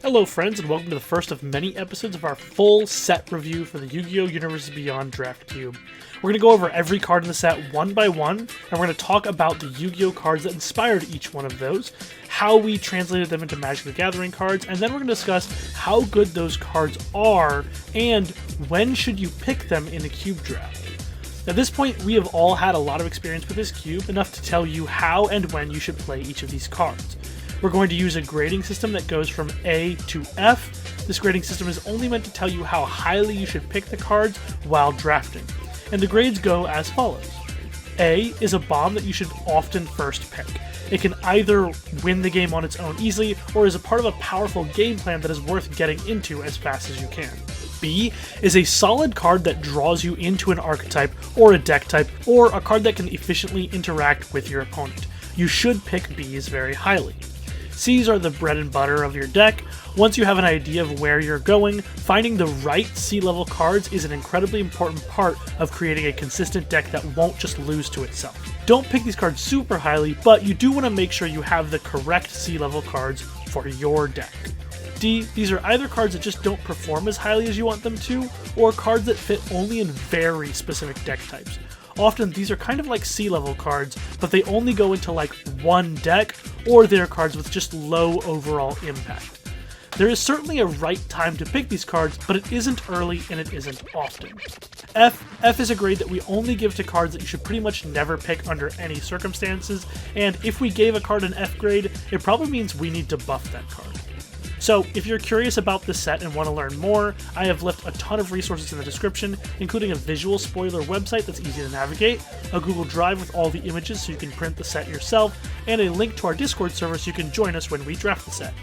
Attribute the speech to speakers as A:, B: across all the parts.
A: Hello friends, and welcome to the first of many episodes of our full set review for the Yu-Gi-Oh! Universes Beyond Draft Cube. We're going to go over every card in the set one by one, and we're going to talk about the Yu-Gi-Oh! Cards that inspired each one of those, how we translated them into Magic the Gathering cards, and then we're going to discuss how good those cards are, and when should you pick them in a cube draft. At this point, we have all had a lot of experience with this cube, enough to tell you how and when you should play each of these cards. We're going to use a grading system that goes from A to F. This grading system is only meant to tell you how highly you should pick the cards while drafting. And the grades go as follows. A is a bomb that you should often first pick. It can either win the game on its own easily, or is a part of a powerful game plan that is worth getting into as fast as you can. B is a solid card that draws you into an archetype, or a deck type, or a card that can efficiently interact with your opponent. You should pick Bs very highly. Cs are the bread and butter of your deck. Once you have an idea of where you're going, finding the right C-level cards is an incredibly important part of creating a consistent deck that won't just lose to itself. Don't pick these cards super highly, but you do want to make sure you have the correct C-level cards for your deck. D, these are either cards that just don't perform as highly as you want them to, or cards that fit only in very specific deck types. Often these are kind of like C-level cards, but they only go into like one deck, or they're cards with just low overall impact. There is certainly a right time to pick these cards, but it isn't early and it isn't often. F is a grade that we only give to cards that you should pretty much never pick under any circumstances, and if we gave a card an F grade, it probably means we need to buff that card. So, if you're curious about this set and want to learn more, I have left a ton of resources in the description, including a visual spoiler website that's easy to navigate, a Google Drive with all the images so you can print the set yourself, and a link to our Discord server so you can join us when we draft the set.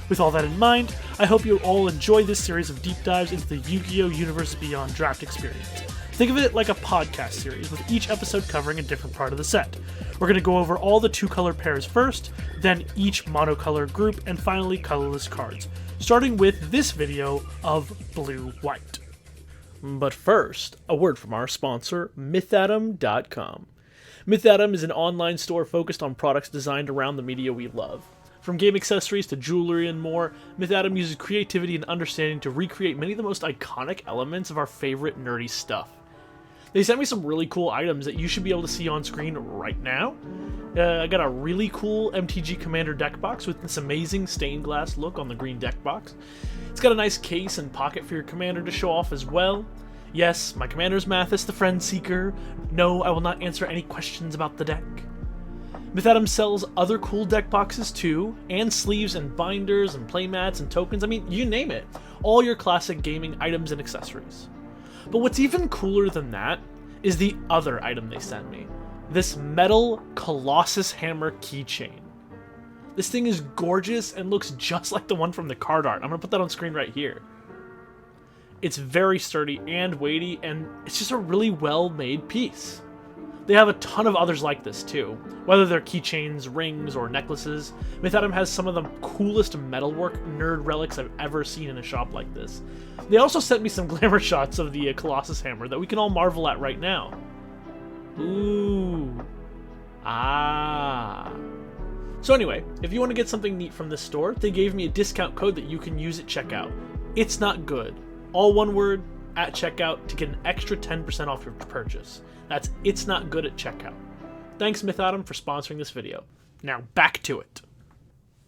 A: With all that in mind, I hope you all enjoy this series of deep dives into the Yu-Gi-Oh! Universes Beyond draft experience. Think of it like a podcast series, with each episode covering a different part of the set. We're going to go over all the two-color pairs first, then each monocolor group, and finally colorless cards, starting with this video of blue-white. But first, a word from our sponsor, mythatom.com. Mythatom is an online store focused on products designed around the media we love. From game accessories to jewelry and more, Mythatom uses creativity and understanding to recreate many of the most iconic elements of our favorite nerdy stuff. They sent me some really cool items that you should be able to see on screen right now. I got a really cool MTG Commander deck box with this amazing stained glass look on the green deck box. It's got a nice case and pocket for your commander to show off as well. Yes, my commander's Mathis the Friend Seeker. No, I will not answer any questions about the deck. Mythatom sells other cool deck boxes too, and sleeves and binders and playmats and tokens, I mean, you name it. All your classic gaming items and accessories. But what's even cooler than that is the other item they sent me. This metal Colossus hammer keychain. This thing is gorgeous and looks just like the one from the card art. I'm going to put that on screen right here. It's very sturdy and weighty, and it's just a really well-made piece. They have a ton of others like this too, whether they're keychains, rings, or necklaces. Mythatom has some of the coolest metalwork nerd relics I've ever seen in a shop like this. They also sent me some glamour shots of the Colossus hammer that we can all marvel at right now. Ooh. Ah. So anyway, if you want to get something neat from this store, they gave me a discount code that you can use at checkout. It's not good. All one word, at checkout, to get an extra 10% off your purchase. That's It's Not Good at checkout. Thanks Mythatom for sponsoring this video. Now back to it.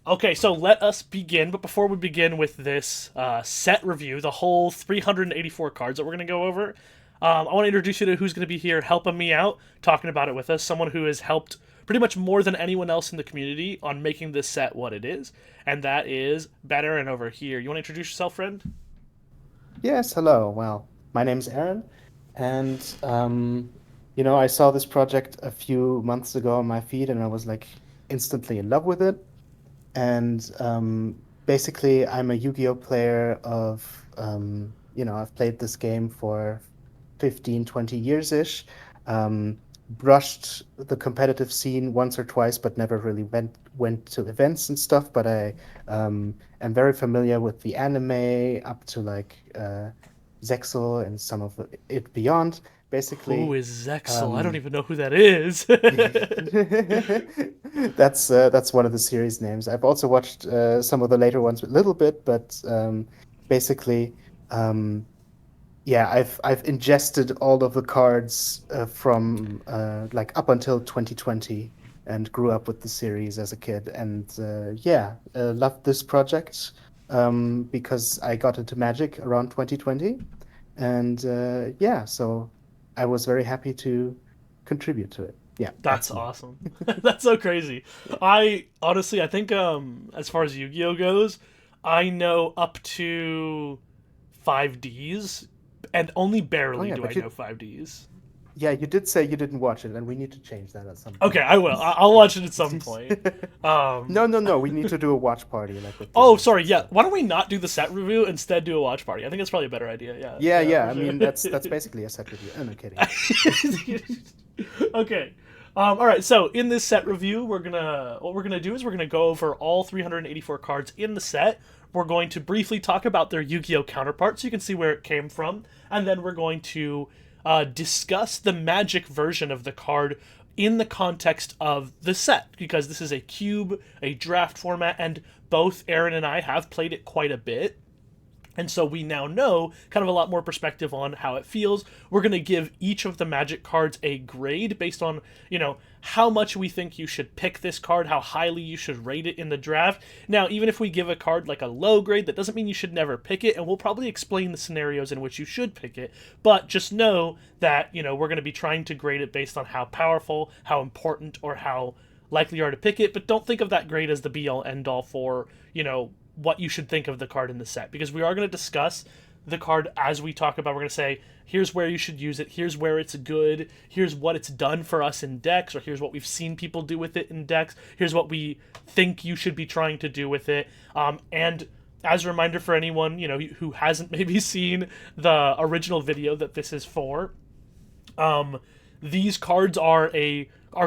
A: Okay, so let us begin, but before we begin with this set review, the whole 384 cards that we're going to go over, I want to introduce you to who's going to be here helping me out, talking about it with us, someone who has helped pretty much more than anyone else in the community on making this set what it is, and that is Aaron over here. You want to introduce yourself, friend?
B: Yes, hello. Well, my name's Aaron, and I saw this project a few months ago on my feed, and I was like instantly in love with it. And basically, I'm a Yu-Gi-Oh player of, I've played this game for 15, 20 years-ish. Brushed the competitive scene once or twice, but never really went to events and stuff. But I am very familiar with the anime up to like Zexal and some of it beyond.
A: Who
B: Basically,
A: is Zexel? I don't
B: um,
A: even know who that is.
B: that's one of the series names. I've also watched some of the later ones a little bit, but basically, um, yeah, I've ingested all of the cards from like up until 2020 and grew up with the series as a kid. And yeah, loved this project because I got into Magic around 2020. And yeah, so I was very happy to contribute to it. Yeah,
A: That's
B: that's me.
A: awesome. That's so crazy. I honestly, I think as far as Yu-Gi-Oh goes, I know up to 5Ds, and only
B: Oh
A: barely
B: yeah,
A: do I
B: but
A: know
B: you
A: 5Ds.
B: yeah, you did say you didn't watch it, and we need to change that at some
A: Okay,
B: point
A: I will.
B: because
A: I'll
B: yeah.
A: watch it at some point. Um,
B: No, no, no. We need to do a watch party like with
A: oh,
B: games
A: sorry.
B: and
A: Yeah,
B: stuff.
A: why don't we not do the set review, instead do a watch party? I think that's probably a better idea. Yeah,
B: Yeah,
A: yeah,
B: yeah.
A: for
B: I
A: sure.
B: mean, that's basically a set review. Oh, no kidding.
A: Okay. All right. So in this set review, what we're gonna do is we're gonna go over all 384 cards in the set. We're going to briefly talk about their Yu-Gi-Oh counterparts, so you can see where it came from, and then we're going to discuss the Magic version of the card in the context of the set, because this is a cube, a draft format, and both Aaron and I have played it quite a bit. And so we now know kind of a lot more perspective on how it feels. We're going to give each of the Magic cards a grade based on, how much we think you should pick this card, how highly you should rate it in the draft. Now, even if we give a card like a low grade, that doesn't mean you should never pick it, and we'll probably explain the scenarios in which you should pick it. But just know that, we're going to be trying to grade it based on how powerful, how important, or how likely you are to pick it. But don't think of that grade as the be all end all for, what you should think of the card in the set, because we are going to discuss the card as we talk about. We're going to say, here's where you should use it, here's where it's good, here's what it's done for us in decks, or here's what we've seen people do with it in decks, here's what we think you should be trying to do with it. And as a reminder for anyone who hasn't maybe seen the original video that this is for, these cards are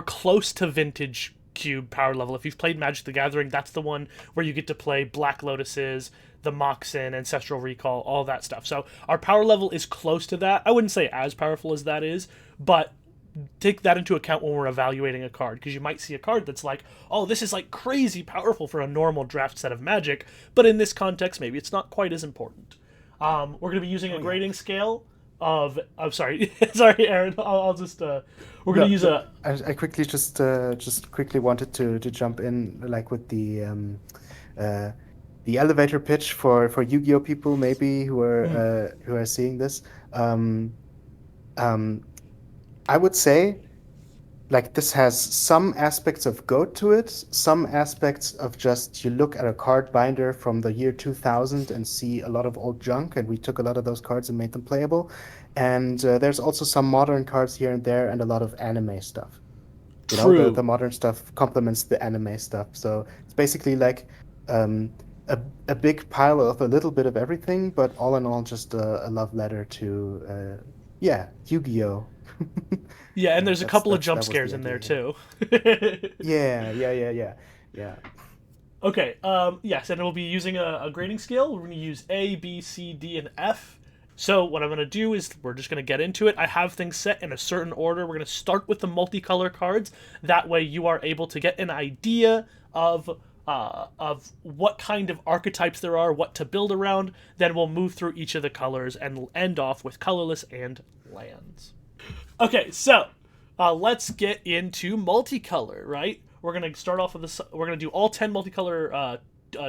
A: close to vintage cube power level. If you've played Magic the Gathering, that's the one where you get to play Black Lotuses, the Moxen, Ancestral Recall, all that stuff. So our power level is close to that. I wouldn't say as powerful as that is, but take that into account when we're evaluating a card, because you might see a card that's like, oh, this is like crazy powerful for a normal draft set of Magic, but in this context, maybe it's not quite as important. We're going to be using a
B: Oh yeah.
A: grading scale of. I'm sorry, sorry, Aaron. I'll just. We're going
B: No,
A: to use
B: no.
A: a.
B: I quickly just quickly wanted to jump in like with uh the elevator pitch for Yu-Gi-Oh people maybe who are seeing this. Um, um, I would say like this has some aspects of goat to it, some aspects of just you look at a card binder from the year 2000 and see a lot of old junk, and we took a lot of those cards and made them playable. And there's also some modern cards here and there, and a lot of anime stuff. The
A: True.
B: modern stuff complements the anime stuff. So it's basically like um, a big pile of a little bit of everything, but all in all, just a love letter to yeah, Yu-Gi-Oh.
A: Yeah, and
B: Yeah,
A: there's a couple of jump
B: that was
A: scares
B: the
A: in there
B: idea here.
A: too.
B: Yeah, yeah, yeah, yeah, yeah.
A: Okay. Yes, and we'll be using a grading scale. We're going to use A, B, C, D, and F. So what I'm going to do is we're just going to get into it. I have things set in a certain order. We're going to start with the multicolor cards. That way you are able to get an idea of what kind of archetypes there are, what to build around. Then we'll move through each of the colors and end off with colorless and lands. Okay, so let's get into multicolor, right? We're going to start off with this. We're going to do all 10 multicolor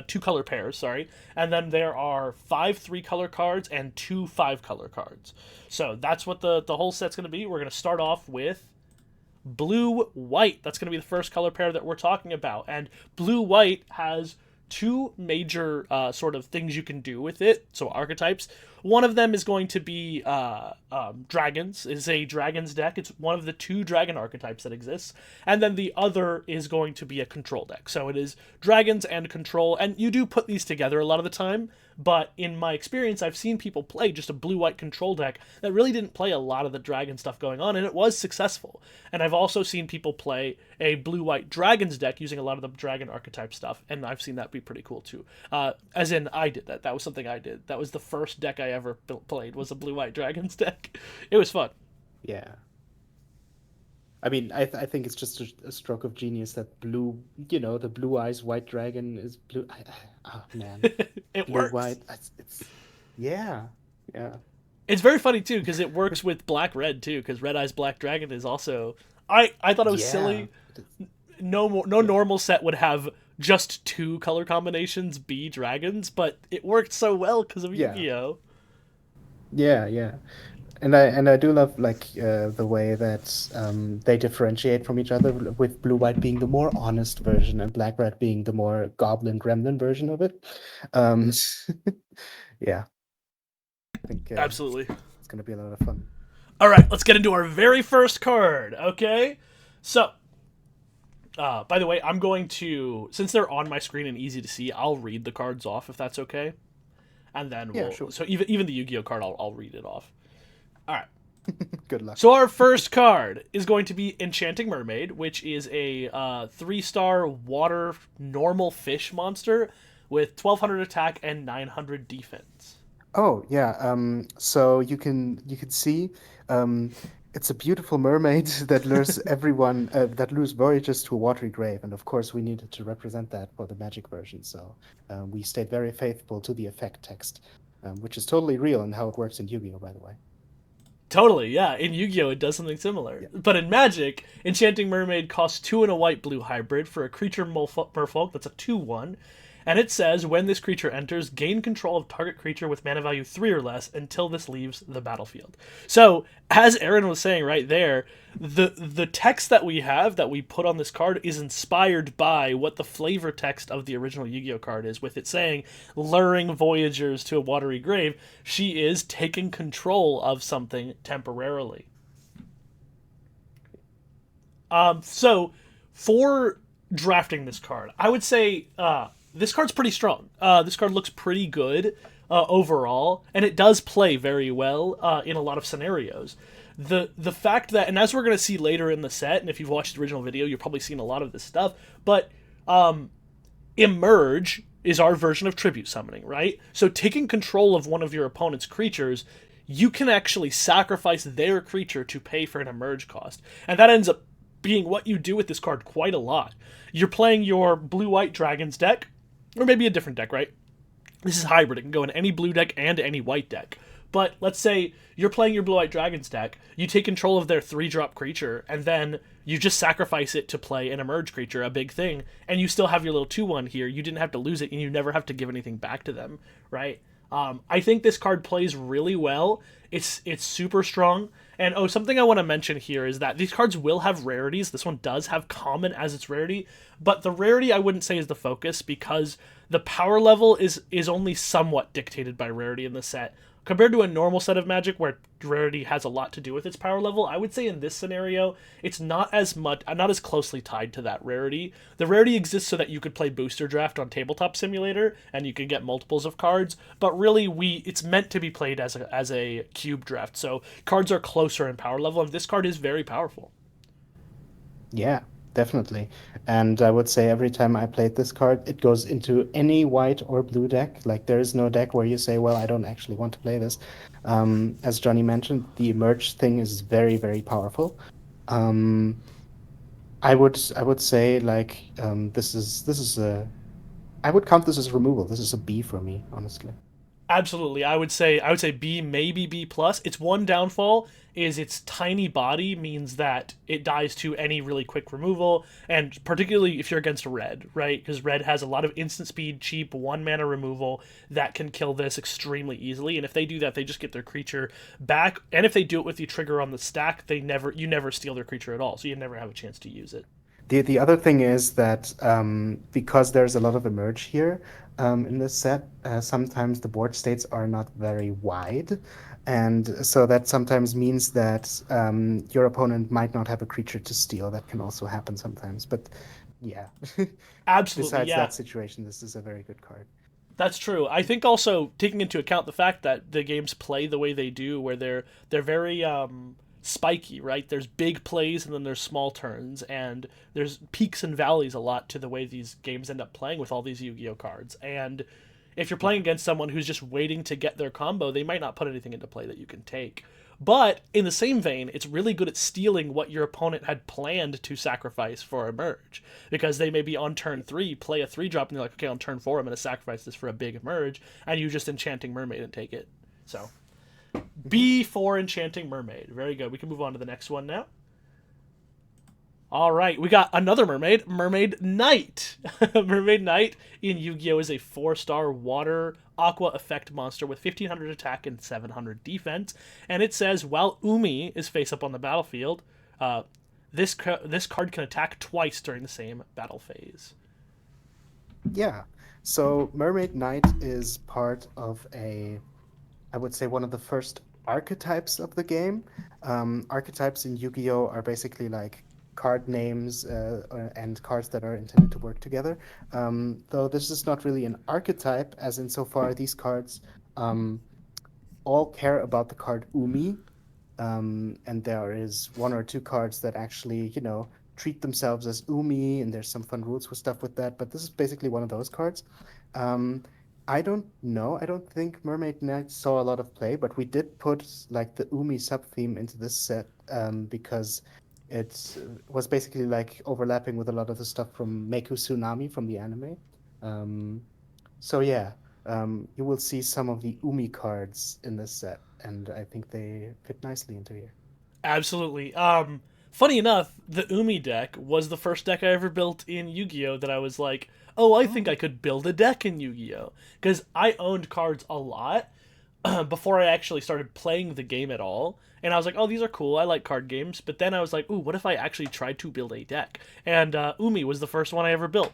A: two color pairs, sorry, and then there are 5 3-color cards and 2 5-color cards. So that's what the whole set's going to be. We're going to start off with blue white. That's going to be the first color pair that we're talking about, and blue white has 2 major sort of things you can do with it. So archetypes. One of them is going to be dragons. Is a dragons deck. It's one of the 2 dragon archetypes that exists, and then the other is going to be a control deck. So it is dragons and control, and you do put these together a lot of the time. But in my experience, I've seen people play just a blue-white control deck that really didn't play a lot of the dragon stuff going on, and it was successful. And I've also seen people play a blue-white dragons deck using a lot of the dragon archetype stuff, and I've seen that be pretty cool too. As in, I did that. That was something I did. That was the first deck I ever played, was a blue-white dragons deck. It was fun.
B: Yeah. I mean, I think it's just a stroke of genius that blue, the blue eyes white dragon is blue. Oh man,
A: It
B: blue
A: works.
B: white. Yeah, yeah,
A: It's very funny too because it works with black red too because Red Eyes Black Dragon is also. I thought it was
B: yeah.
A: silly. No
B: Yeah,
A: normal set would have just two color combinations be dragons, but it worked so well because of
B: yeah,
A: Yu-Gi-Oh.
B: yeah, yeah. And I do love like the way that they differentiate from each other, with blue white being the more honest version and black red being the more goblin gremlin version of it. Um, yeah, I think
A: Absolutely.
B: it's gonna be a lot of fun.
A: All right, let's get into our very first card. Okay, so by the way, I'm going to, since they're on my screen and easy to see, I'll read the cards off if that's okay, and then
B: Yeah, sure.
A: so even the Yu-Gi-Oh card, I'll read it off. All right.
B: Good luck.
A: So our first card is going to be Enchanting Mermaid, which is a 3-star water normal fish monster with 1200 attack and 900 defense.
B: Oh yeah, so you can see, um, it's a beautiful mermaid that lures everyone, that lures voyagers to a watery grave, and of course we needed to represent that for the magic version. So we stayed very faithful to the effect text, which is totally real and how it works in Yu-Gi-Oh, by the way.
A: Totally, yeah. In Yu-Gi-Oh, it does something similar.
B: Yeah.
A: But in Magic, Enchanting Mermaid costs 2 and a white blue hybrid for a creature merfolk that's a 2/1. And it says when this creature enters, gain control of target creature with mana value 3 or less until this leaves the battlefield. So, as Aaron was saying right there, the text that we have that we put on this card is inspired by what the flavor text of the original Yu-Gi-Oh card is, with it saying luring voyagers to a watery grave. She is taking control of something temporarily. So for drafting this card, I would say this card's pretty strong. This card looks pretty good overall, and it does play very well in a lot of scenarios. The fact that, and as we're gonna see later in the set, and if you've watched the original video, you've probably seen a lot of this stuff. But Emerge is our version of tribute summoning, right? So taking control of one of your opponent's creatures, you can actually sacrifice their creature to pay for an emerge cost. And that ends up being what you do with this card quite a lot. You're playing your blue-white dragons deck, or maybe a different deck, right? This is hybrid. It can go in any blue deck and any white deck. But let's say you're playing your blue-white dragons deck, you take control of their 3-drop creature, and then you just sacrifice it to play an emerge creature, a big thing, and you still have your little 2/1 here. You didn't have to lose it, and you never have to give anything back to them, right? I think this card plays really well. It's super strong. And oh, something I want to mention here is that these cards will have rarities. This one does have common as its rarity, but the rarity I wouldn't say is the focus because the power level is only somewhat dictated by rarity in the set. Compared to a normal set of Magic where rarity has a lot to do with its power level, I would say in this scenario, it's not as much, not as closely tied to that rarity. The rarity exists so that you could play Booster Draft on Tabletop Simulator and you could get multiples of cards, but really it's meant to be played as a cube draft. So cards are closer in power level, and this card is very powerful.
B: Yeah, definitely. And I would say every time I played this card, it goes into any white or blue deck. Like there is no deck where you say, well, I don't actually want to play this. As Johnny mentioned, the emerge thing is very, very powerful. Um, I would say like this is a I would count this as removal. This is a B for me, honestly.
A: Absolutely. I would say B, maybe B plus. Its one downfall is its tiny body means that it dies to any really quick removal, and particularly if you're against red, right? Because red has a lot of instant speed, cheap, 1 mana removal that can kill this extremely easily. And if they do that, they just get their creature back. And if they do it with the trigger on the stack, you never steal their creature at all. So you never have a chance to use it.
B: The other thing is that because there's a lot of emerge here in this set, sometimes the board states are not very wide, and so that sometimes means that your opponent might not have a creature to steal. That can also happen sometimes. But yeah,
A: Absolutely,
B: besides
A: yeah.
B: that situation, this is a very good card.
A: That's true. I think also taking into account the fact that the games play the way they do, where they're very spiky, right? There's big plays and then there's small turns, and there's peaks and valleys a lot to the way these games end up playing with all these Yu-Gi-Oh cards. And if you're
B: Yeah.
A: playing against someone who's just waiting to get their combo, they might not put anything into play that you can take. But in the same vein, it's really good at stealing what your opponent had planned to sacrifice for a merge. Because they may be on turn 3, play a 3 drop, and they're like, okay, on turn 4, I'm going to sacrifice this for a big merge, and you just Enchanting Mermaid and take it. So,
B: Hmm.
A: B4 Enchanting Mermaid. Very good. We can move on to the next one now. All right, we got another mermaid, Mermaid Knight. Mermaid Knight in Yu-Gi-Oh is a 4-star water aqua effect monster with 1500 attack and 700 defense, and it says while Umi is face up on the battlefield, uh, this card can attack twice during the same battle phase.
B: Yeah. So Mermaid Knight is part of I would say one of the first archetypes of the game. Archetypes in Yu-Gi-Oh are basically like card names and cards that are intended to work together. Though this is not really an archetype, as insofar these cards um, all care about the card Umi, and there is one or two cards that actually, treat themselves as Umi, and there's some fun rules with stuff with that. But this is basically one of those cards. Um, I don't know. I don't think Mermaid Knight saw a lot of play, but we did put like the Umi sub theme into this set because it was basically like overlapping with a lot of the stuff from Meku Tsunami from the anime. Um, so yeah, you will see some of the Umi cards in this set, and I think they fit nicely into here.
A: Absolutely. Funny enough, the Umi deck was the first deck I ever built in Yu-Gi-Oh that I was like, oh, I think I
B: Oh,
A: could build a deck in Yu-Gi-Oh because I owned cards a lot before I actually started playing the game at all. And I was like, oh, these are cool. I like card games. But then I was like, ooh, what if I actually tried to build a deck? And Umi was the first one I ever built.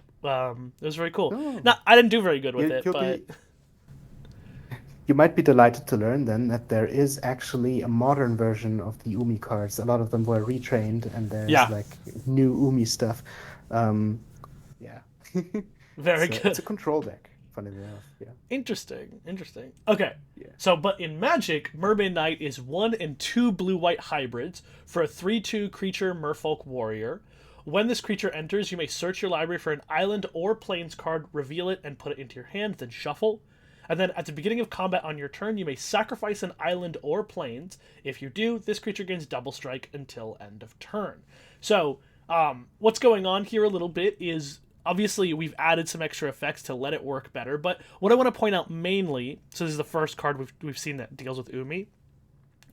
A: It was very cool.
B: oh.
A: Now, I didn't do very good with it,
B: You'll
A: but
B: be you might be delighted to learn then that there is actually a modern version of the Umi cards. A lot of them were retrained, and there's
A: yeah,
B: like new Umi stuff. Um, yeah.
A: very
B: So it's
A: good.
B: a control deck, funnily enough. Yeah.
A: Interesting, interesting. Okay,
B: Yeah.
A: so but in Magic, Mermaid Knight is 1 and 2 blue-white hybrids for a 3/2 creature Merfolk warrior. When this creature enters, you may search your library for an island or plains card, reveal it, and put it into your hand, then shuffle. And then at the beginning of combat on your turn, you may sacrifice an island or plains. If you do, this creature gains double strike until end of turn. So, what's going on here a little bit is obviously we've added some extra effects to let it work better. But what I want to point out mainly, so this is the first card we've seen that deals with Umi,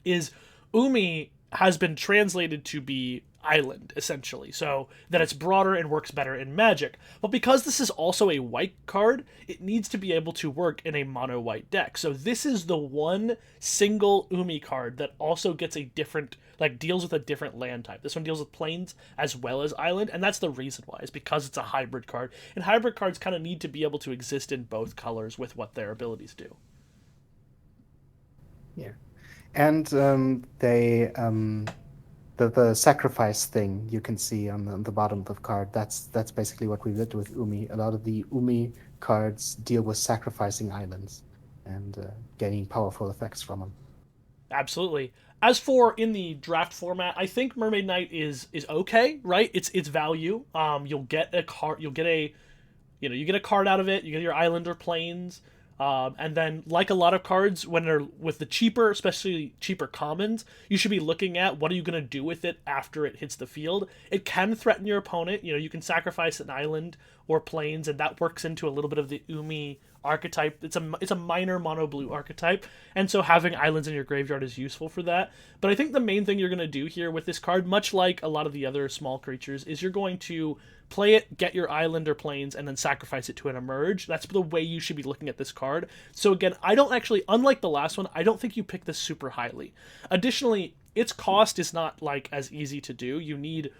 A: is Umi has been translated to be island essentially, so that it's broader and works better in Magic. But because this is also a white card, it needs to be able to work in a mono white deck. So this is the one single Umi card that also gets a different, like, deals with a different land type. This one deals with plains as well as island, and that's the reason why, is because it's a hybrid card, and hybrid cards kind of need to be able to exist in both colors with what their abilities do.
B: Yeah. And the sacrifice thing you can see on the bottom of the card. That's basically what we did with Umi. A lot of the Umi cards deal with sacrificing islands and gaining powerful effects from them.
A: Absolutely. As for in the draft format, I think Mermaid Knight is okay, right? It's value. You'll get a card. You'll get a you get a card out of it. You get your island or plains. And then, like a lot of cards, when they're with the cheaper, especially cheaper commons, you should be looking at what are you going to do with it after it hits the field. It can threaten your opponent. You can sacrifice an island or plains, and that works into a little bit of the Umi archetype. It's a minor mono blue archetype, and so having islands in your graveyard is useful for that. But I think the main thing you're going to do here with this card, much like a lot of the other small creatures, is you're going to play it, get your island or plains, and then sacrifice it to an emerge. That's the way you should be looking at this card. So again, I don't actually, unlike the last one, I don't think you pick this super highly. Additionally, its cost is not like as easy to do. You need,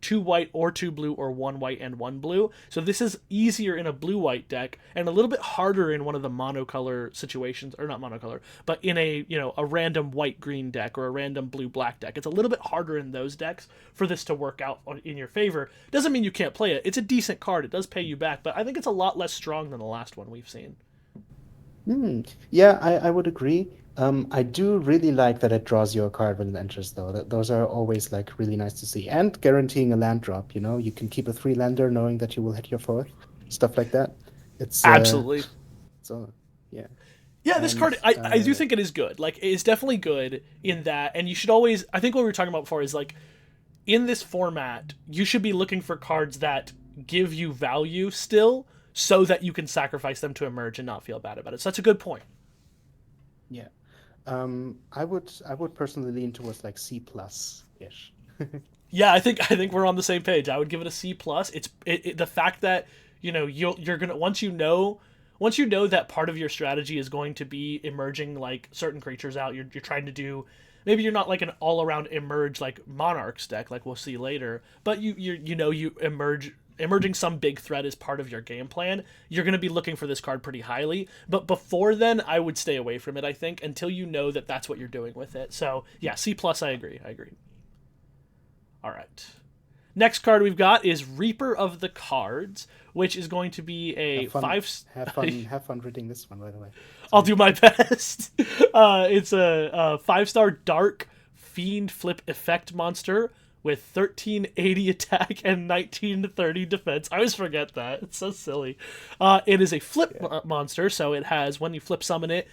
A: 2 white or 2 blue or 1 white and 1 blue. So this is easier in a blue white deck and a little bit harder in one of the monocolor situations, or not monocolor, but in a random white green deck or a random blue black deck. It's a little bit harder in those decks for this to work out in your favor. Doesn't mean you can't play it. It's a decent card. It does pay you back, but I think it's a lot less strong than the last one we've seen.
B: Yeah, I would agree. I do really like that it draws you a card when it enters, though. Those are always like really nice to see. And guaranteeing a land drop, you can keep a three lander knowing that you will hit your fourth, stuff like that. It's
A: Absolutely.
B: so yeah.
A: Yeah, this
B: And
A: card, I do think it is good. Like, it's definitely good in that, and you should always, I think what we were talking about before is, like, in this format, you should be looking for cards that give you value still, so that you can sacrifice them to emerge and not feel bad about it. So that's a good point.
B: yeah, I would personally lean towards like C plus ish.
A: Yeah, I think we're on the same page. I would give it a C plus. The fact that you're gonna once you know that part of your strategy is going to be emerging like certain creatures out. You're trying to do, maybe you're not like an all around emerge like monarchs deck like we'll see later, but you emerging some big threat is part of your game plan. You're going to be looking for this card pretty highly, but before then I would stay away from it, I think, until you know that that's what you're doing with it. So yeah, C plus. I agree. All right. Next card we've got is Reaper of the Cards, which is going to be a
B: Have fun,
A: five.
B: have fun reading this one, by the way.
A: I'll do my best. It's a 5-star dark fiend flip effect monster with 1380 attack and 1930 defense. I always forget that. It's so silly. It is a flip monster, so it has, when you flip summon it,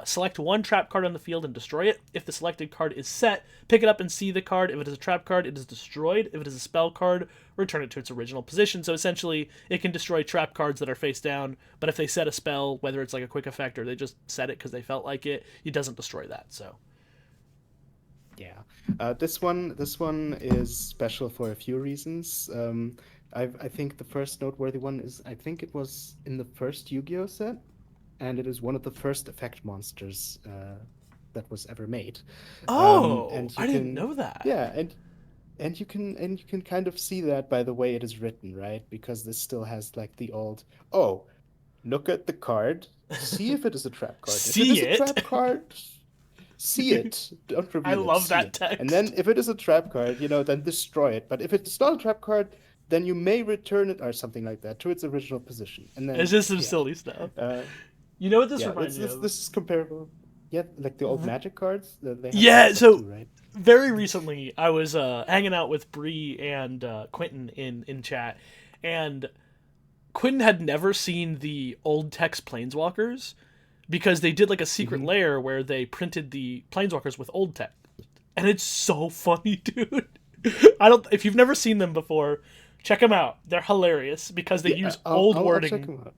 A: select one trap card on the field and destroy it. If the selected card is set, pick it up and see the card. If it is a trap card, it is destroyed. If it is a spell card, return it to its original position. So essentially, it can destroy trap cards that are face down, but if they set a spell, whether it's like a quick effect or they just set it because they felt like it doesn't destroy that. So
B: Yeah, this one is special for a few reasons. I think the first noteworthy one is I think it was in the first Yu-Gi-Oh set, and it is one of the first effect monsters that was ever made. And you
A: I didn't
B: can
A: know that.
B: yeah, and you can kind of see that by the way it is written, right? Because this still has like the old, oh, look at the card, see if it is a trap card. If it
A: See
B: is a
A: it.
B: trap card, see it. Don't
A: I
B: reveal it.
A: love
B: See
A: that
B: it.
A: text.
B: And then if it is a trap card, then destroy it. But if it's not a trap card, then you may return it or something like that to its original position. And then
A: It's just some
B: yeah.
A: silly stuff.
B: Uh,
A: You know what this
B: yeah,
A: reminds me
B: this,
A: of?
B: this is comparable. Yeah, like the old Magic cards. They have
A: Yeah,
B: that
A: so
B: too, right?
A: very recently I was hanging out with Bree and Quentin in chat, and Quentin had never seen the old text Planeswalkers because they did like a secret layer where they printed the Planeswalkers with old text, and it's so funny, dude. If you've never seen them before, check them out. They're hilarious because they use old wording
B: I'll check 'em out.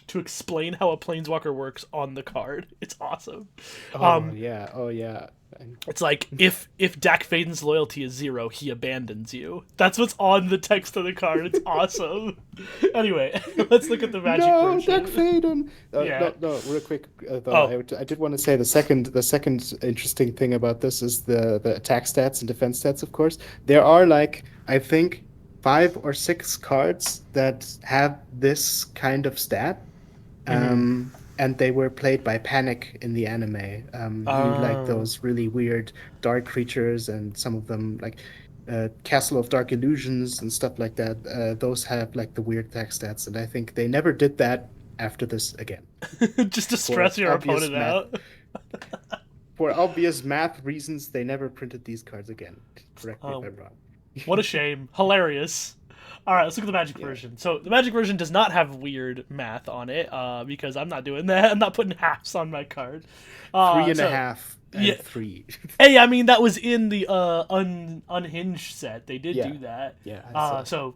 A: to explain how a Planeswalker works on the card. It's awesome.
B: Oh yeah.
A: It's like, if Dak Faden's loyalty is 0, he abandons you. That's what's on the text of the card. It's awesome. Anyway, let's look at the Magic
B: No,
A: version.
B: Dak Faden.
A: Yeah.
B: No, real quick. Though, I did want to say the second interesting thing about this is the attack stats and defense stats. Of course, there are like I think 5 or 6 cards that have this kind of stat. And they were played by Panic in the anime. He liked those really weird dark creatures, and some of them like Castle of Dark Illusions and stuff like that. Those have like the weird attack stats, and I think they never did that after this again.
A: Just to stress your
B: obvious
A: opponent
B: math.
A: out.
B: For obvious math reasons, they never printed these cards again. Correct me if I'm wrong.
A: What a shame. Hilarious. All right, let's look at the Magic version. So the Magic version does not have weird math on it because I'm not doing that. I'm not putting halves on my card.
B: 3.5 and 3.
A: Hey, I mean, that was in the Unhinged set. They did do that.
B: Yeah. I saw.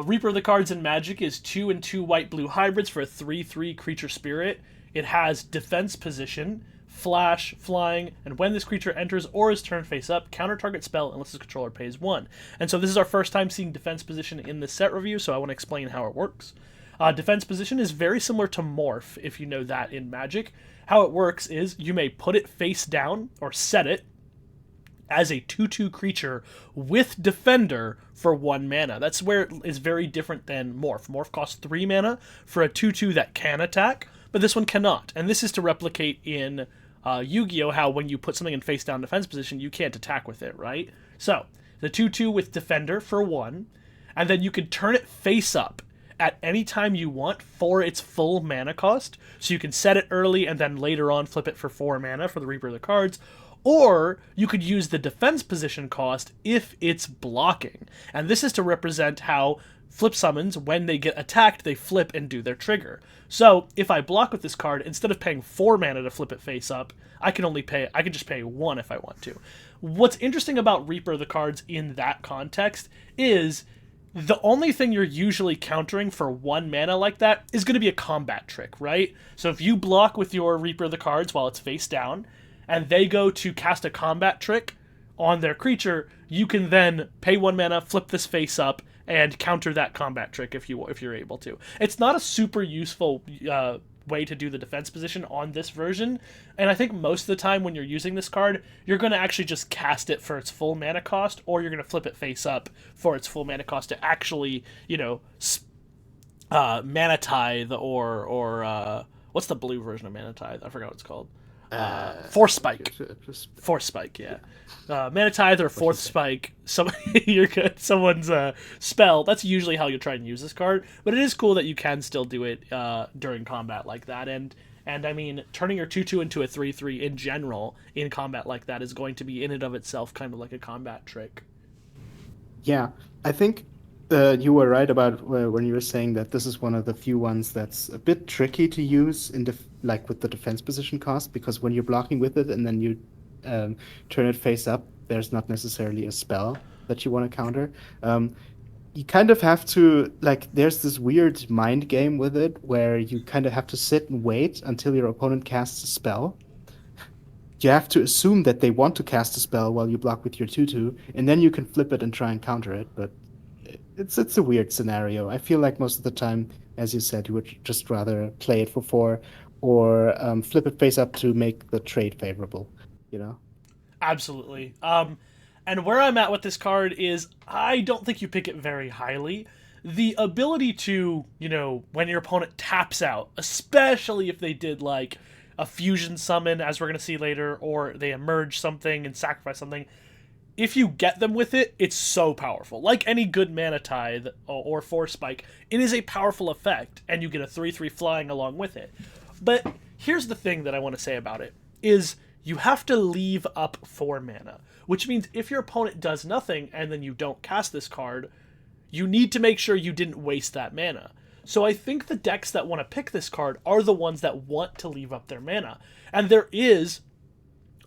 A: Reaper of the Cards in Magic is 2 and 2 white-blue hybrids for a 3/3 creature spirit. It has defense position, flash, flying, and when this creature enters or is turned face up, counter target spell unless its controller pays 1. And so this is our first time seeing defense position in this set review, so I want to explain how it works. Defense position is very similar to Morph, if you know that in Magic. How it works is you may put it face down or set it as a 2/2 creature with Defender for 1 mana. That's where it is very different than Morph. Morph costs 3 mana for a 2/2 that can attack, but this one cannot. And this is to replicate in Yu-Gi-Oh! How when you put something in face down defense position, you can't attack with it, right? So, the 2/2 with Defender for 1, and then you can turn it face up at any time you want for its full mana cost. So you can set it early and then later on flip it for 4 mana for the Reaper of the Cards. Or you could use the defense position cost if it's blocking. And this is to represent how flip summons, when they get attacked, they flip and do their trigger. So if I block with this card, instead of paying 4 mana to flip it face up, I can just pay 1 if I want to. What's interesting about Reaper the cards in that context is the only thing you're usually countering for 1 mana like that is going to be a combat trick, right? So if you block with your Reaper the cards while it's face down, and they go to cast a combat trick on their creature, you can then pay 1 mana, flip this face up, and counter that combat trick if you're able to. It's not a super useful way to do the defense position on this version, and I think most of the time when you're using this card, you're going to actually just cast it for its full mana cost, or you're going to flip it face up for its full mana cost to actually, mana tithe or what's the blue version of mana tithe? I forgot what it's called. Force Spike. Force Spike, yeah. Mana Tithe or Fourth Spike. You're good. Someone's spell. That's usually how you try and use this card. But it is cool that you can still do it during combat like that. And I mean, turning your 2/2 into a 3/3 in general in combat like that is going to be in and of itself kind of like a combat trick.
B: Yeah, I think you were right about when you were saying that this is one of the few ones that's a bit tricky to use with the defense position cost, because when you're blocking with it and then you turn it face up, there's not necessarily a spell that you want to counter. You kind of have to, there's this weird mind game with it where you kind of have to sit and wait until your opponent casts a spell. You have to assume that they want to cast a spell while you block with your 2/2, and then you can flip it and try and counter it, but it's a weird scenario. I feel like most of the time, as you said, you would just rather play it for 4 or flip it face up to make the trade favorable,
A: Absolutely. And where I'm at with this card is I don't think you pick it very highly. The ability to, when your opponent taps out, especially if they did like a fusion summon, as we're going to see later, or they emerge something and sacrifice something, if you get them with it, it's so powerful. Like any good Mana Tithe or Force Spike, it is a powerful effect, and you get a 3/3 flying along with it. But here's the thing that I want to say about it, is you have to leave up 4 mana, which means if your opponent does nothing and then you don't cast this card, you need to make sure you didn't waste that mana. So I think the decks that want to pick this card are the ones that want to leave up their mana. And there is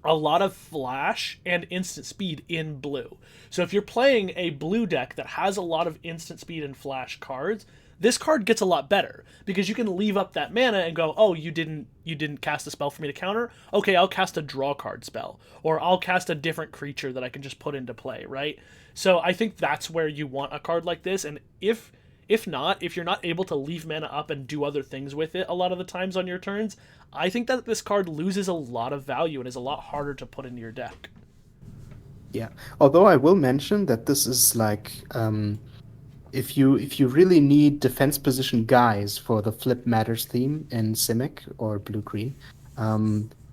A: a lot of flash and instant speed in blue. So if you're playing a blue deck that has a lot of instant speed and flash cards, this card gets a lot better because you can leave up that mana and go, oh, you didn't cast a spell for me to counter? Okay, I'll cast a draw card spell, or I'll cast a different creature that I can just put into play, right? So I think that's where you want a card like this, and if you're not able to leave mana up and do other things with it a lot of the times on your turns, I think that this card loses a lot of value and is a lot harder to put into your deck.
B: Yeah, although I will mention that this is if you really need defense position guys for the Flip Matters theme in Simic or Blue Green,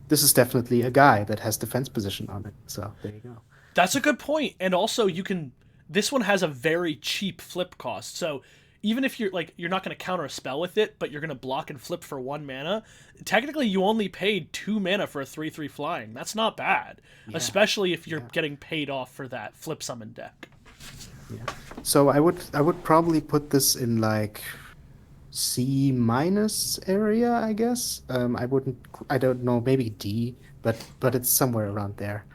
B: this is definitely a guy that has defense position on it. So there you go.
A: That's a good point. And also this one has a very cheap flip cost. So even if you're not going to counter a spell with it, but you're going to block and flip for 1 mana, technically you only paid 2 mana for a 3/3 flying. That's not bad, especially if you're getting paid off for that flip summon deck.
B: Yeah. So I would probably put this in C- area, I guess. I don't know, maybe D, but it's somewhere around there.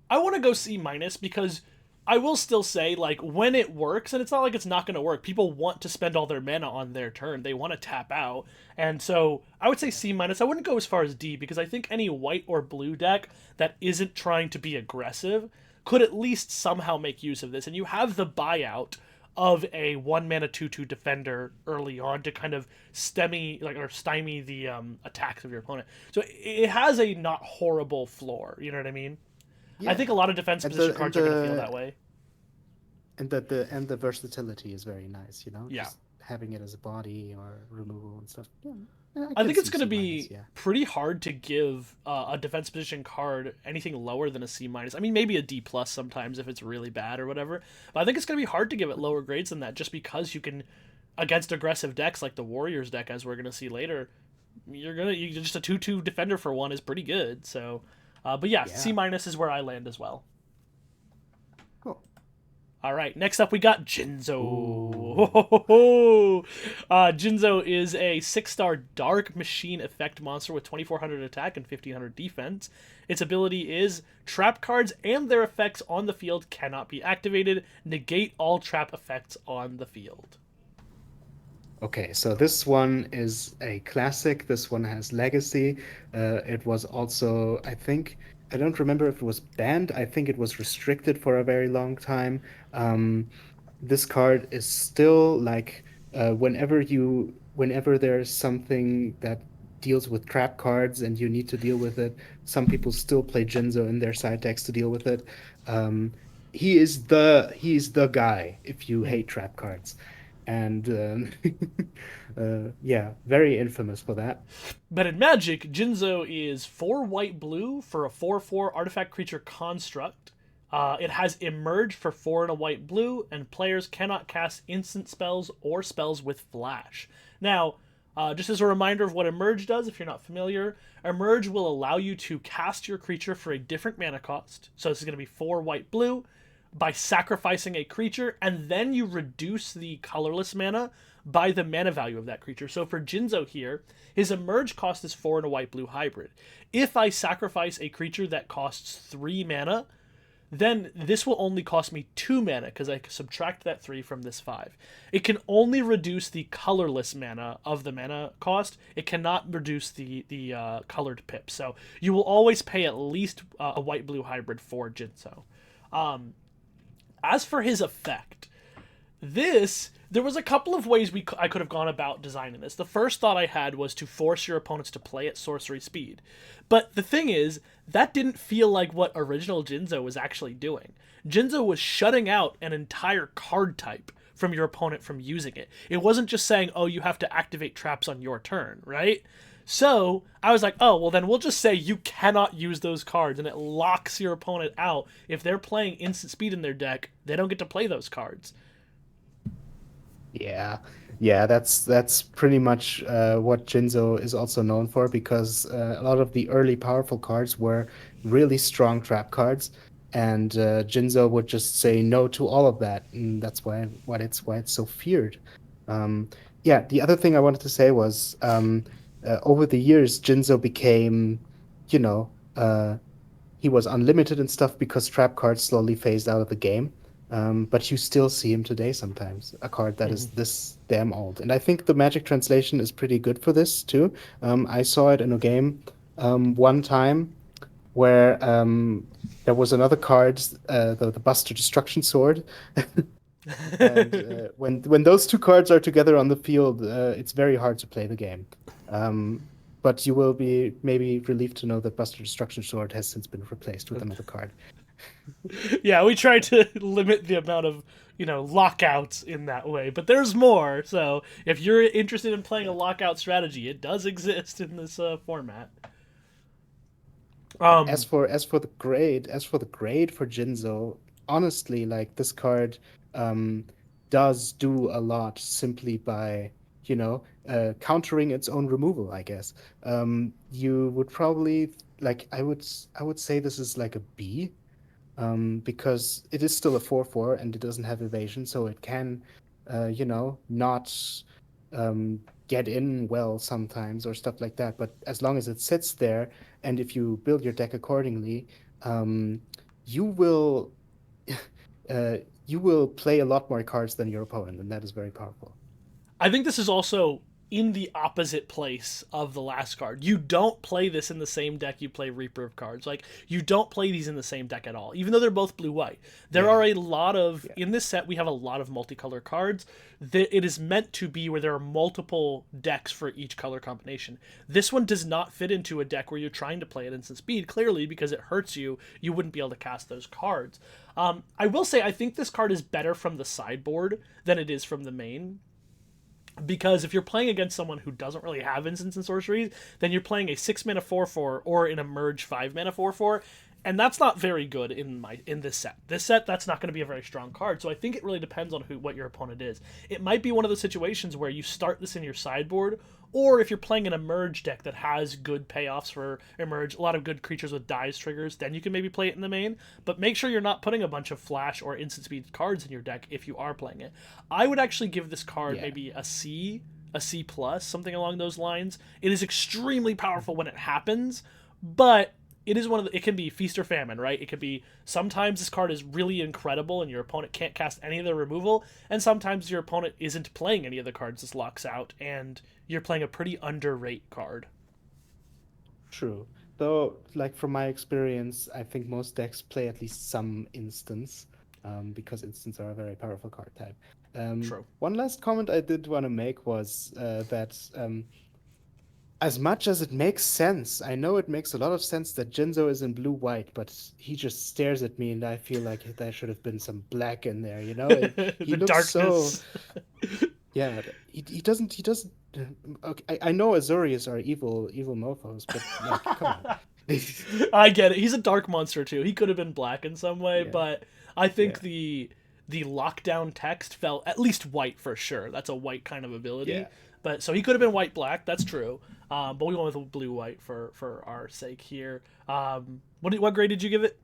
A: I want to go C- because I will still say, when it works, and it's not like it's not going to work, people want to spend all their mana on their turn. They want to tap out. And so I would say C-. I wouldn't go as far as D, because I think any white or blue deck that isn't trying to be aggressive could at least somehow make use of this. And you have the buyout of a 1 mana 2/2 defender early on to kind of stymie the attacks of your opponent. So it has a not horrible floor. You know what I mean? Yeah. I think a lot of defense position cards are going to feel that way.
B: And the versatility is very nice,
A: Yeah.
B: Just having it as a body or removal and stuff. Yeah.
A: I think it's going to be pretty hard to give a defense position card anything lower than a C-. I mean, maybe a D+ sometimes if it's really bad or whatever. But I think it's going to be hard to give it lower grades than that, just because you can, against aggressive decks like the Warriors deck, as we're going to see later, you just a 2/2 defender for 1 is pretty good. So, but yeah, C- is where I land as well.
B: Cool.
A: All right, next up we got Jinzo.
B: Ooh.
A: Jinzo is a 6-star dark machine effect monster with 2400 attack and 1500 defense. Its ability is trap cards and their effects on the field cannot be activated. Negate all trap effects on the field.
B: Okay, so this one is a classic. This one has legacy. It was also, I think, I don't remember if it was banned. I think it was restricted for a very long time. Um, this card is still like whenever there's something that deals with trap cards and you need to deal with it, some people still play Jinzo in their side decks to deal with it. Um, he's the guy if you hate trap cards. And yeah, very infamous for that.
A: But in Magic, Jinzo is 4 white blue for a 4/4 artifact creature construct. It has Emerge for 4 and a white blue, and players cannot cast instant spells or spells with Flash. Now, just as a reminder of what Emerge does, if you're not familiar, Emerge will allow you to cast your creature for a different mana cost. So this is going to be 4 white blue by sacrificing a creature, and then you reduce the colorless mana by the mana value of that creature. So for Jinzo here, his Emerge cost is 4 and a white blue hybrid. If I sacrifice a creature that costs 3 mana, then this will only cost me 2 mana because I subtract that 3 from this 5. It can only reduce the colorless mana of the mana cost. It cannot reduce the colored pip. So you will always pay at least a white-blue hybrid for Jinzo. As for his effect, there was a couple of ways I could have gone about designing this. The first thought I had was to force your opponents to play at sorcery speed. But the thing is, that didn't feel like what original Jinzo was actually doing. Jinzo was shutting out an entire card type from your opponent from using it. It wasn't just saying, oh, you have to activate traps on your turn, right? So I was like, oh, well, then we'll just say you cannot use those cards, and it locks your opponent out. If they're playing instant speed in their deck, they don't get to play those cards.
B: Yeah, yeah, that's pretty much what Jinzo is also known for because a lot of the early powerful cards were really strong trap cards, and Jinzo would just say no to all of that, and that's why it's so feared. Um, yeah, the other thing I wanted to say was over the years, Jinzo became, you know, he was unlimited and stuff because trap cards slowly phased out of the game. But you still see him today sometimes, a card that is this damn old. And I think the Magic translation is pretty good for this too. I saw it in a game one time where there was another card, the Buster Destruction Sword. And when those two cards are together on the field, it's very hard to play the game. But you will be maybe relieved to know that Buster Destruction Sword has since been replaced with another card.
A: Yeah, we tried to limit the amount of, lockouts in that way, but there's more. So if you're interested in playing a lockout strategy, it does exist in this format.
B: As for the grade for Jinzo, honestly, like this card um does do a lot simply by, countering its own removal, I guess. You would probably like I would say this is like a B, because it is still a 4/4 and it doesn't have evasion, so it can, not get in well sometimes or stuff like that. But as long as it sits there, and if you build your deck accordingly, um, you will uh, you will play a lot more cards than your opponent, and that is very powerful.
A: I think this is also in the opposite place of the last card. You don't play this in the same deck you play Reaper of Cards. Like, you don't play these in the same deck at all, even though they're both blue-white. There
B: Yeah,
A: are a lot of,
B: yeah.
A: in this set, we have a lot of multicolor cards. It is meant to be where there are multiple decks for each color combination. This one does not fit into a deck where you're trying to play at instant speed, clearly, because it hurts you. You wouldn't be able to cast those cards. I will say, I think this card is better from the sideboard than it is from the main. Because if you're playing against someone who doesn't really have instants and sorceries, then you're playing a 6 mana 4/4 or an Emerge 5 mana 4/4, and that's not very good in this set. This set, that's not going to be a very strong card. So I think it really depends on what your opponent is. It might be one of those situations where you start this in your sideboard, Or if you're playing an emerge deck that has good payoffs for emerge, a lot of good creatures with dies triggers, then you can maybe play it in the main. But make sure you're not putting a bunch of flash or instant speed cards in your deck if you are playing it. I would actually give this card
B: Yeah.
A: maybe a C plus, something along those lines. It is extremely powerful when it happens, but it is it can be feast or famine, right? It could be sometimes this card is really incredible and your opponent can't cast any of the removal, and sometimes your opponent isn't playing any of the cards this locks out, and you're playing a pretty underrate card.
B: True. Though, like from my experience, I think most decks play at least some instants, because instants are a very powerful card type.
A: True.
B: One last comment I did want to make was that as much as it makes sense, I know it makes a lot of sense that Jinzo is in blue-white, but he just stares at me and I feel like there should have been some black in there, you know? He
A: The
B: looks so...
A: darkness.
B: Yeah, he doesn't... Okay, I know Azorius are evil mofos, but like, come on.
A: I get it. He's a dark monster too. He could have been black in some way,
B: Yeah,
A: but I think
B: yeah,
A: the lockdown text felt at least white for sure. That's a white kind of ability.
B: yeah.
A: But so he could have been white black. That's true. But we went with blue white for our sake here. What grade did you give it?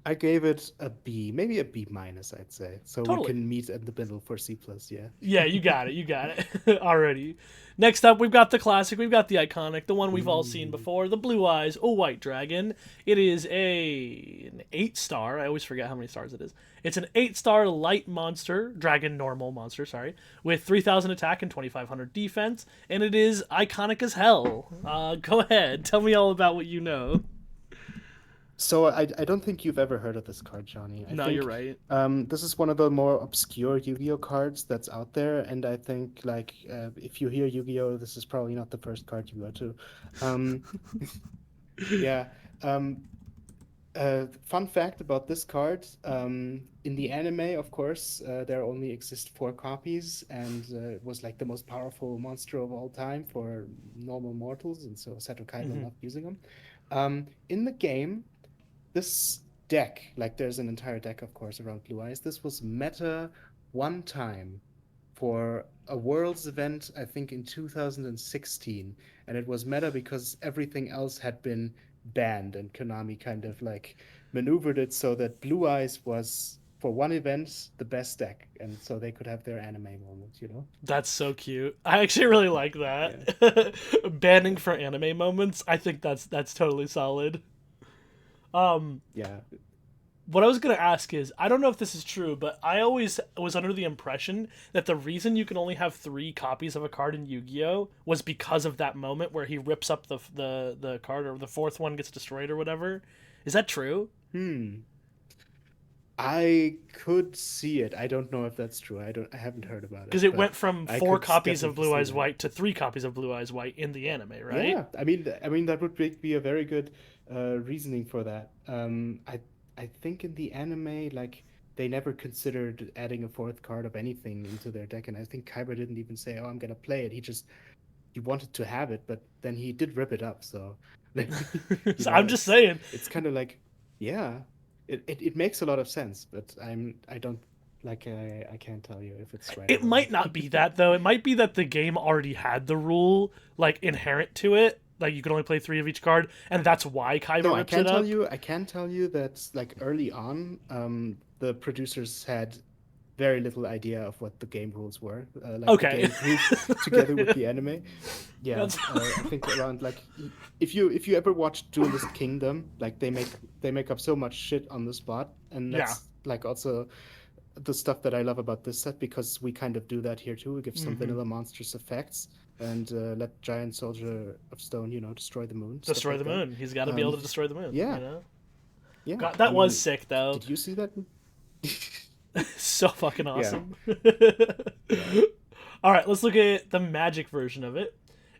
B: I gave it a B, maybe a B minus, I'd say. So we
A: Totally.
B: can meet at the middle for C plus, yeah.
A: Yeah, you got it. You got it. Alrighty. Next up, we've got the classic. We've got the iconic, the one we've all seen
B: Ooh.
A: before, the Blue Eyes, a white dragon. It is an 8-star. I always forget how many stars it is. It's an 8-star light monster, dragon normal monster, sorry, with 3,000 attack and 2,500 defense, and it is iconic as hell. Go ahead. Tell me all about what you know.
B: So I don't think you've ever heard of this card, Johnny. I
A: No,
B: think
A: you're right.
B: this is one of the more obscure Yu-Gi-Oh cards that's out there, and I think like if you hear Yu-Gi-Oh, this is probably not the first card you go to. Um, yeah. Um, Fun fact about this card: in the anime, of course, there only exist 4 copies, and it was like the most powerful monster of all time for normal mortals, and so Seto Kaiba
A: Mm-hmm.
B: loved using them. In the game, this deck, like there's an entire deck, of course, around Blue Eyes. This was meta one time for a Worlds event, I think in 2016. And it was meta because everything else had been banned, and Konami kind of like maneuvered it so that Blue Eyes was, for one event, the best deck. And so they could have their anime moment, you know?
A: That's so cute. I actually really like
B: Yeah.
A: that. Banning for anime moments. I think that's totally solid. Um,
B: Yeah.
A: what I was gonna ask is, I don't know if this is true, but I always was under the impression that the reason you can only have 3 copies of a card in Yu-Gi-Oh was because of that moment where he rips up the card, or the 4th one gets destroyed or whatever. Is that true?
B: Hmm. I could see it. I don't know if that's true. I haven't heard about it,
A: Because it
B: but
A: went from
B: I
A: 4
B: could
A: copies of
B: definitely
A: Blue
B: see
A: Eyes
B: that.
A: White to 3 copies of Blue Eyes White in the anime, right?
B: Yeah, I mean that would be a very good reasoning for that. I think in the anime, like they never considered adding a 4th card of anything into their deck, and I think Kyber didn't even say, "Oh, I'm gonna play it." He wanted to have it, but then he did rip it up. So, you
A: So
B: know,
A: I'm just saying,
B: it's kind of like, yeah, it makes a lot of sense, but I don't like I can't tell you if it's right or
A: it
B: wrong.
A: might not be that though. It might be that the game already had the rule like inherent to it, like you could only play 3 of each card, and that's why Kaiba
B: No,
A: rips it up.
B: I can tell you that like early on, the producers had very little idea of what the game rules were. Like the
A: Okay.
B: game grew together with the anime. Yeah,
A: That's
B: I think around like if you ever watch Duelist Kingdom, like they make up so much shit on the spot, and
A: yeah.
B: that's like also the stuff that I love about this set because we kind of do that here too. We give some
A: Hmm.
B: vanilla monstrous effects and let Giant Soldier of Stone, destroy the moon, stuff
A: Destroy
B: like
A: the
B: that.
A: moon. He's got to be able
B: Um,
A: to destroy the moon. You
B: yeah,
A: know.
B: yeah.
A: God,
B: I
A: that was
B: mean,
A: sick though.
B: did you see that?
A: So fucking
B: Yeah,
A: awesome.
B: yeah.
A: All right, let's look at the Magic version of it.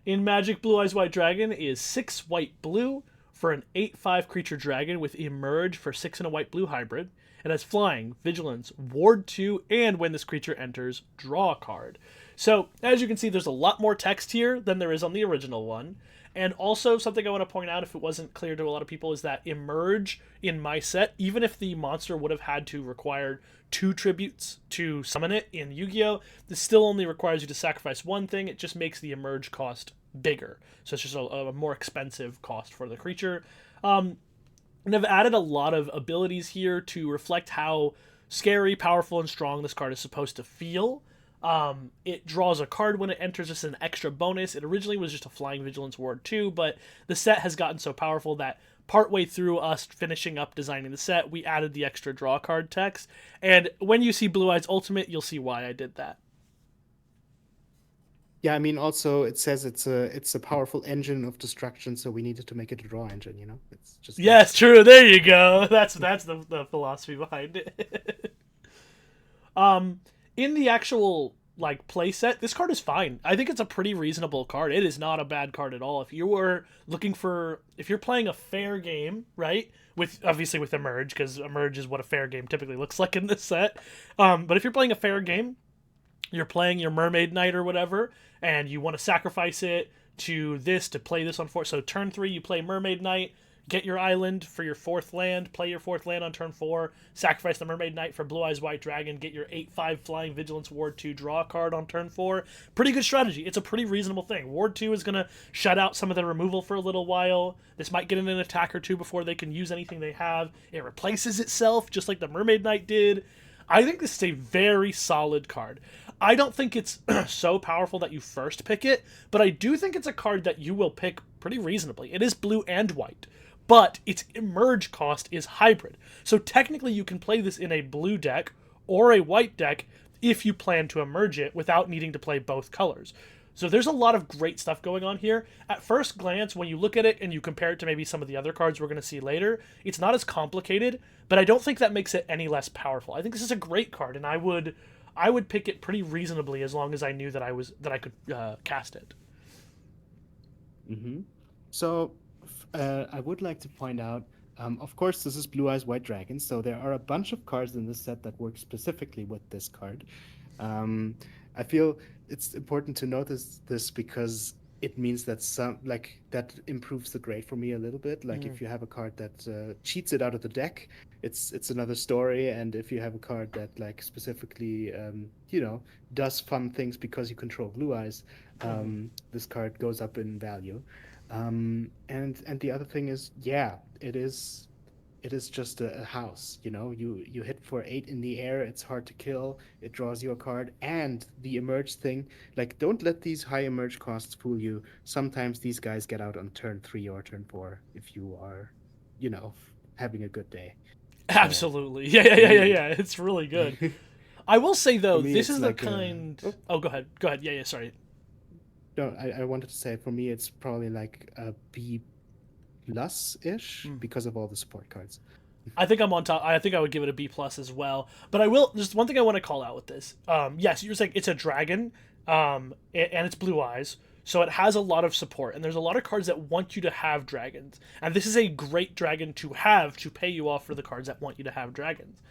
A: In Magic, Blue Eyes White Dragon is 6 white blue for an 8/5 creature dragon with Emerge for 6 and a white blue hybrid. It has flying, vigilance, ward 2, and when this creature enters, draw a card. So, as you can see, there's a lot more text here than there is on the original one. And also, something I want to point out, if it wasn't clear to a lot of people, is that Emerge in my set, even if the monster would have had to require 2 tributes to summon it in Yu-Gi-Oh!, this still only requires you to sacrifice 1 thing. It just makes the Emerge cost bigger. So it's just a more expensive cost for the creature. And I've added a lot of abilities here to reflect how scary, powerful, and strong this card is supposed to feel. It draws a card when it enters, just an extra bonus. It originally was just a Flying Vigilance Ward 2, but the set has gotten so powerful that partway through us finishing up designing the set, we added the extra draw card text. And when you see Blue Eyes Ultimate, you'll see why I did that.
B: Yeah, I mean, also it says it's a powerful engine of destruction, so we needed to make it a draw engine. You know, it's just
A: Yes, true. There you go. That's the philosophy behind it. In the actual like play set, this card is fine. I think it's a pretty reasonable card. It is not a bad card at all. If you're playing a fair game, right? With obviously with Emerge, because Emerge is what a fair game typically looks like in this set. But if you're playing a fair game, you're playing your Mermaid Knight or whatever, and you want to sacrifice it to play this on 4. So turn 3, you play Mermaid Knight, get your island for your 4th land, play your 4th land on turn 4, sacrifice the Mermaid Knight for Blue Eyes White Dragon, get your 8/5 Flying Vigilance Ward 2 draw card on turn 4. Pretty good strategy. It's a pretty reasonable thing. Ward 2 is going to shut out some of the removal for a little while. This might get in an attack or two before they can use anything they have. It replaces itself, just like the Mermaid Knight did. I think this is a very solid card. I don't think it's so powerful that you first pick it, but I do think it's a card that you will pick pretty reasonably. It is blue and white, but its Emerge cost is hybrid. So technically you can play this in a blue deck or a white deck if you plan to Emerge it without needing to play both colors. So there's a lot of great stuff going on here. At first glance, when you look at it and you compare it to maybe some of the other cards we're going to see later, it's not as complicated, but I don't think that makes it any less powerful. I think this is a great card, and I would pick it pretty reasonably as long as I knew that I could cast it.
B: Mm-hmm. So I would like to point out, of course, this is Blue Eyes White Dragon, so there are a bunch of cards in this set that work specifically with this card. I feel it's important to notice this because it means that that improves the grade for me a little bit. Like if you have a card that cheats it out of the deck, it's another story. And if you have a card that like specifically does fun things because you control Blue Eyes, this card goes up in value. And the other thing is, yeah, it is just a house. You hit for 8 in the air, it's hard to kill, it draws you a card. And the Emerge thing, like, don't let these high Emerge costs fool you. Sometimes these guys get out on turn 3 or turn 4 if you are having a good day.
A: Absolutely. Yeah. It's really good. I will say though, this is the kind go ahead. Yeah, sorry.
B: No, I wanted to say, for me it's probably like a B plus-ish because of all the support cards.
A: I think I'm on top. I think I would give it a B plus as well. But I will. There's one thing I want to call out with this. Yes, you're saying it's a dragon, and it's blue eyes, so it has a lot of support. And there's a lot of cards that want you to have dragons, and this is a great dragon to have to pay you off for the cards that want you to have dragons.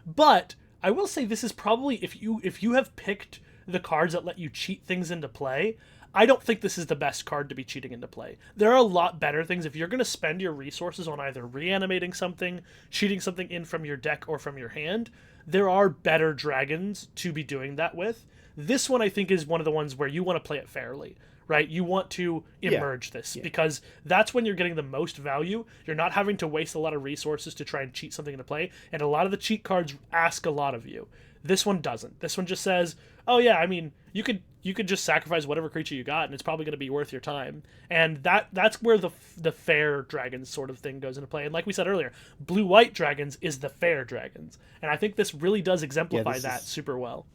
A: But I will say this is probably, if you have picked the cards that let you cheat things into play, I don't think this is the best card to be cheating into play. There are a lot better things. If you're going to spend your resources on either reanimating something, cheating something in from your deck or from your hand, there are better dragons to be doing that with. This one, I think, is one of the ones where you want to play it fairly, right? You want to Emerge this because that's when you're getting the most value. You're not having to waste a lot of resources to try and cheat something into play, and a lot of the cheat cards ask a lot of you. This one doesn't. This one just says, oh yeah, I mean, you could just sacrifice whatever creature you got, and it's probably going to be worth your time. And that's where the fair dragons sort of thing goes into play. And like we said earlier, blue-white dragons is the fair dragons. And I think this really does exemplify that super well.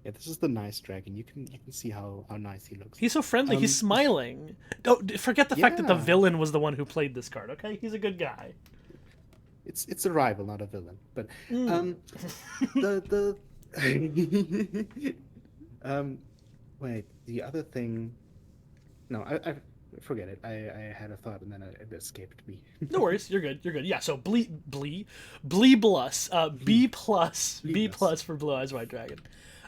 B: Yeah, this is the nice dragon. You can see how nice he looks.
A: He's so friendly. He's smiling. Don't forget the fact that the villain was the one who played this card, okay? He's a good guy.
B: It's a rival, not a villain. But wait, the other thing. No, I forget it. I had a thought and then it escaped me.
A: No worries, you're good. Yeah. So B plus for Blue Eyes White Dragon.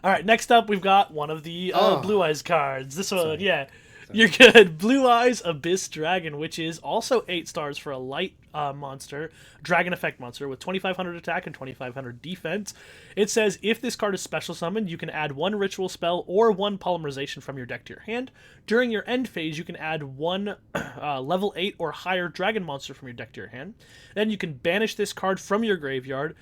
A: All right, next up we've got one of the Blue
B: Oh,
A: Eyes cards. This one,
B: sorry.
A: yeah, you're
B: Sorry.
A: good. Blue Eyes Abyss Dragon, which is also 8 stars for a light monster, dragon effect monster with 2500 attack and 2500 defense. It says if this card is special summoned, you can add 1 ritual spell or 1 polymerization from your deck to your hand. During your end phase, you can add 1 level 8 or higher dragon monster from your deck to your hand. Then you can banish this card from your graveyard.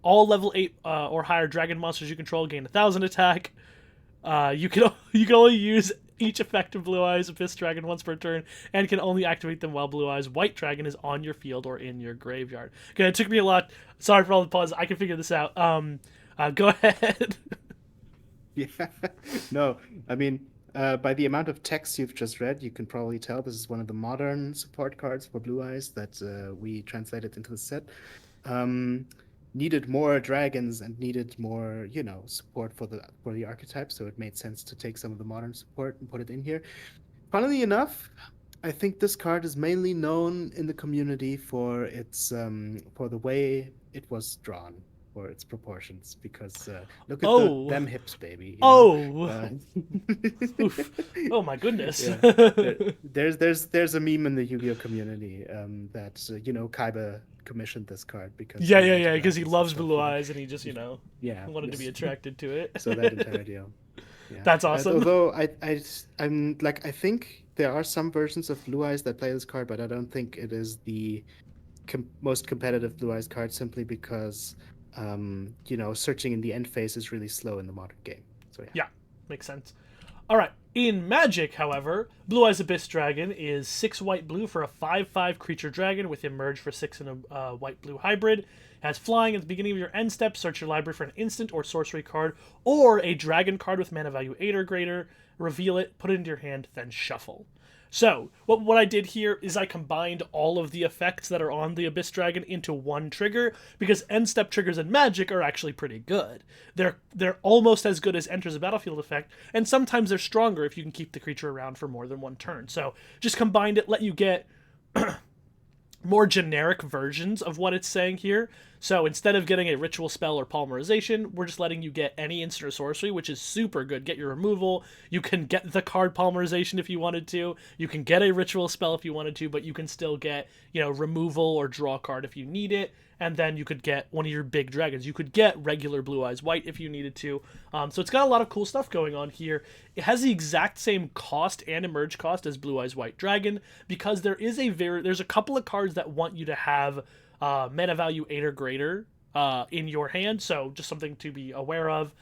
A: All level 8 or higher dragon monsters you control gain 1000 attack. You can only use each effect of Blue Eyes Abyss Dragon once per turn, and can only activate them while Blue Eyes White Dragon is on your field or in your graveyard. Okay, it took me a lot. Sorry for all the pause. I can figure this out. Go ahead.
B: Yeah. No, I mean, by the amount of text you've just read, you can probably tell this is one of the modern support cards for Blue Eyes that we translated into the set. Um, Needed more dragons and needed more, support for the archetype, so it made sense to take some of the modern support and put it in here. Funnily enough, I think this card is mainly known in the community for its for the way it was drawn, for its proportions. Because look at
A: Oh,
B: them hips, baby.
A: oh,
B: Uh,
A: oof. Oh my goodness.
B: yeah, there's a meme in the Yu-Gi-Oh community that Kaiba commissioned this card because
A: Yeah,
B: he
A: yeah,
B: loves
A: yeah. Because he
B: dragons and
A: loves
B: stuff.
A: Blue Eyes, and he just
B: Yeah,
A: wanted to be
B: yes.
A: attracted to
B: So that
A: it.
B: entire deal. Yeah.
A: That's awesome.
B: Although I'm like, I think there are some versions of Blue Eyes that play this card, but I don't think it is the most competitive Blue Eyes card simply because, searching in the end phase is really slow in the modern game. So yeah.
A: Yeah, makes sense. All right. In Magic, however, Blue Eyes Abyss Dragon is 6 white blue for a 5/5 creature dragon with Emerge for 6 and a white blue hybrid. It has flying at the beginning of your end step. Search your library for an instant or sorcery card or a dragon card with mana value 8 or greater. Reveal it, put it into your hand, then shuffle. So, what I did here is I combined all of the effects that are on the Abyss Dragon into one trigger, because end step triggers in Magic are actually pretty good. They're almost as good as Enters a Battlefield effect, and sometimes they're stronger if you can keep the creature around for more than one turn. So, just combined it, let you get more generic versions of what it's saying here. So instead of getting a ritual spell or polymerization, we're just letting you get any instant or sorcery, which is super good. Get your removal. You can get the card polymerization if you wanted to. You can get a ritual spell if you wanted to, but you can still get, removal or draw a card if you need it. And then you could get one of your big dragons. You could get regular Blue Eyes White if you needed to. So it's got a lot of cool stuff going on here. It has the exact same cost and emerge cost as Blue Eyes White Dragon, because there's a couple of cards that want you to have mana value 8 or greater in your hand, so just something to be aware of.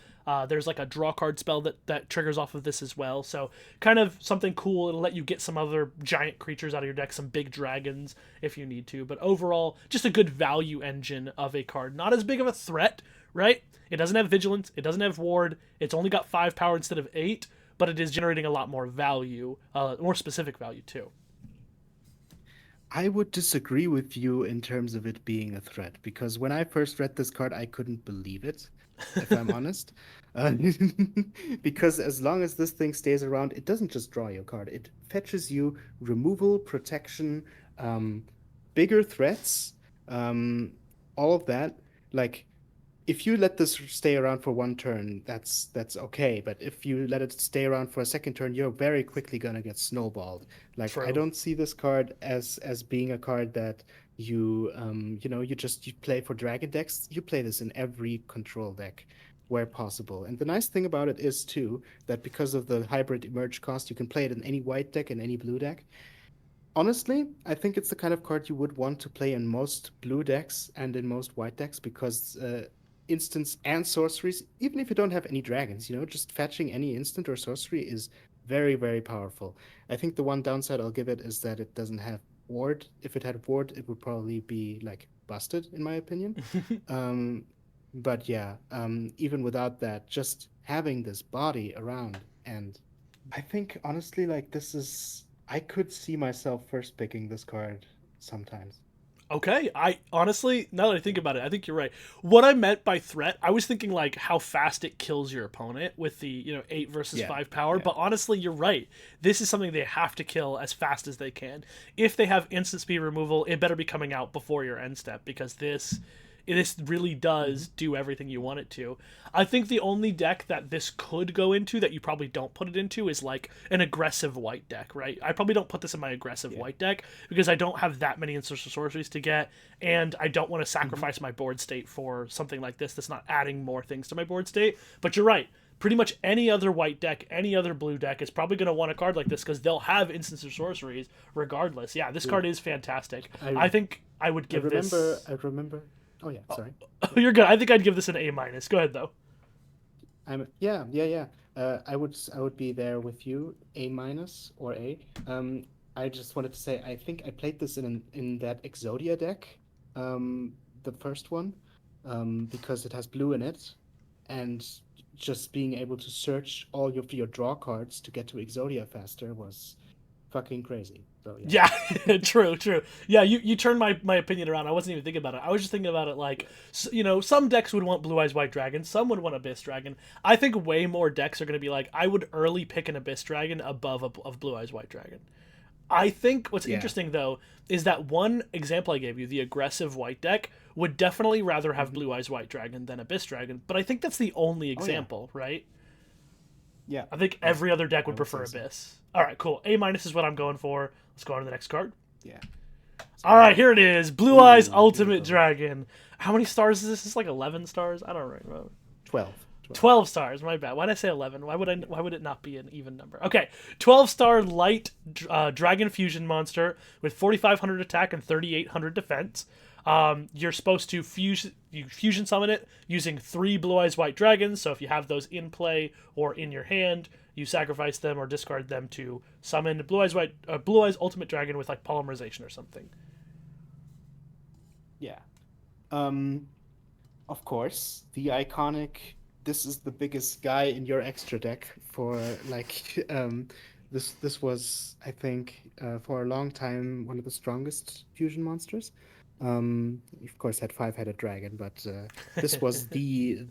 A: There's like a draw card spell that triggers off of this as well, so kind of something cool. It'll let you get some other giant creatures out of your deck, some big dragons if you need to, but overall, just a good value engine of a card. Not as big of a threat, right? It doesn't have vigilance, it doesn't have ward, it's only got 5 power instead of 8, but it is generating a lot more value, more specific value too.
B: I would disagree with you in terms of it being a threat, because when I first read this card, I couldn't believe it, if I'm honest. Uh, because as long as this thing stays around, it doesn't just draw your card, it fetches you removal, protection, um, bigger threats, um, all of that. Like, if you let this stay around for one turn, that's okay. But if you let it stay around for a second turn, you're very quickly gonna get snowballed. Like, I
A: True.
B: don't see this card as being a card that you play for dragon decks. You play this in every control deck where possible. And the nice thing about it is too that because of the hybrid emerge cost, you can play it in any white deck and any blue deck. Honestly, I think it's the kind of card you would want to play in most blue decks and in most white decks because instants and sorceries, even if you don't have any dragons, just fetching any instant or sorcery is very, very powerful. I think the one downside I'll give it is that it doesn't have ward. If it had ward, it would probably be like busted, in my opinion. Um, but yeah, even without that, just having this body around, and I think honestly, like I could see myself first picking this card sometimes.
A: Okay, I honestly, now that I think about it, I think you're right. What I meant by threat, I was thinking like how fast it kills your opponent with the, 8 versus
B: Yeah,
A: 5 power,
B: yeah.
A: but honestly, you're right. This is something they have to kill as fast as they can. If they have instant speed removal, it better be coming out before your end step, because this this really does do everything you want it to. I think the only deck that this could go into that you probably don't put it into is like an aggressive white deck, right? I probably don't put this in my aggressive white deck because I don't have that many instant sorceries to get, and I don't want to sacrifice my board state for something like this that's not adding more things to my board state. But you're right. Pretty much any other white deck, any other blue deck is probably going to want a card like this because they'll have instants or sorceries regardless. Yeah, this card is fantastic. I think I would give this...
B: I remember. Oh yeah, sorry.
A: You're good. I think I'd give this an A-. Go ahead, though.
B: Yeah. I would be there with you, A minus or A. I just wanted to say I think I played this in that Exodia deck, the first one, because it has blue in it, and just being able to search all your draw cards to get to Exodia faster was fucking crazy. So
A: yeah, true. Yeah, you turned my opinion around. I wasn't even thinking about it. I was just thinking about it like, some decks would want Blue Eyes White Dragon, some would want Abyss Dragon. I think way more decks are going to be like, I would early pick an Abyss Dragon above of Blue Eyes White Dragon. I think what's interesting, though, is that one example I gave you, the aggressive white deck, would definitely rather have Blue Eyes White Dragon than Abyss Dragon, but I think that's the only example, right?
B: Yeah.
A: I think every other deck would prefer Abyss. So. All right, cool. A- is what I'm going for. Let's go on to the next card.
B: Yeah.
A: All right, here it is. Blue Eyes Ultimate Dragon. How many stars is this? Is like 11 stars? I don't remember.
B: 12
A: stars, my bad. Why did I say 11? Why would it not be an even number? Okay, 12-star light dragon fusion monster with 4,500 attack and 3,800 defense. You're supposed to fusion summon it using 3 Blue Eyes White Dragons. So if you have those in play or in your hand, you sacrifice them or discard them to summon Blue Eyes Ultimate Dragon with like polymerization or something.
B: Yeah. Of course, the iconic. This is the biggest guy in your extra deck for like. This was, I think, for a long time one of the strongest fusion monsters. Of course, had 5-headed dragon, but this was the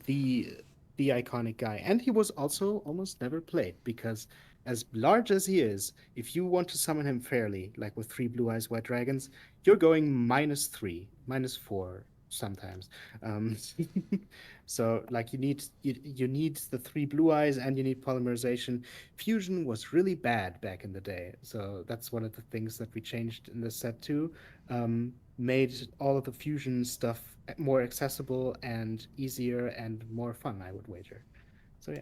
B: iconic guy, and he was also almost never played because, as large as he is, if you want to summon him fairly, like with 3 Blue Eyes White Dragons, you're going -3, -4 sometimes. So like you need the 3 Blue Eyes and you need polymerization. Fusion was really bad back in the day, so that's one of the things that we changed in the set too. Made all of the fusion stuff more accessible and easier and more fun, I would wager. So yeah.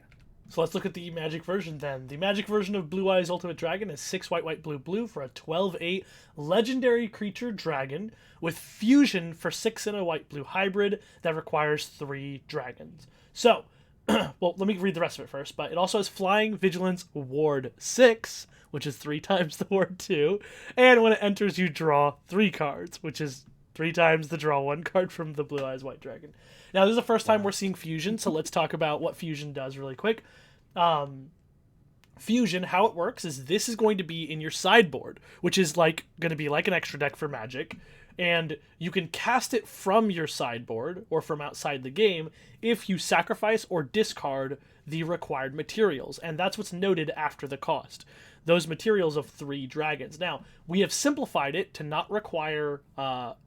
A: So let's look at the Magic version then. The Magic version of Blue Eyes Ultimate Dragon is 6 white, white, blue, blue for a 12/8 legendary creature dragon with fusion for 6 in a white, blue hybrid that requires 3 dragons. So, well, let me read the rest of it first, but it also has Flying, Vigilance, Ward 6, which is 3 times the Ward 2, and when it enters you draw 3 cards, which is 3 times the draw 1 card from the Blue Eyes White Dragon. Now, this is the first time we're seeing fusion, so let's talk about what fusion does really quick. Fusion, how it works is this is going to be in your sideboard, which is like going to be like an extra deck for Magic, and you can cast it from your sideboard or from outside the game if you sacrifice or discard the required materials, and that's what's noted after the cost. Those materials of 3 dragons. Now, we have simplified it to not require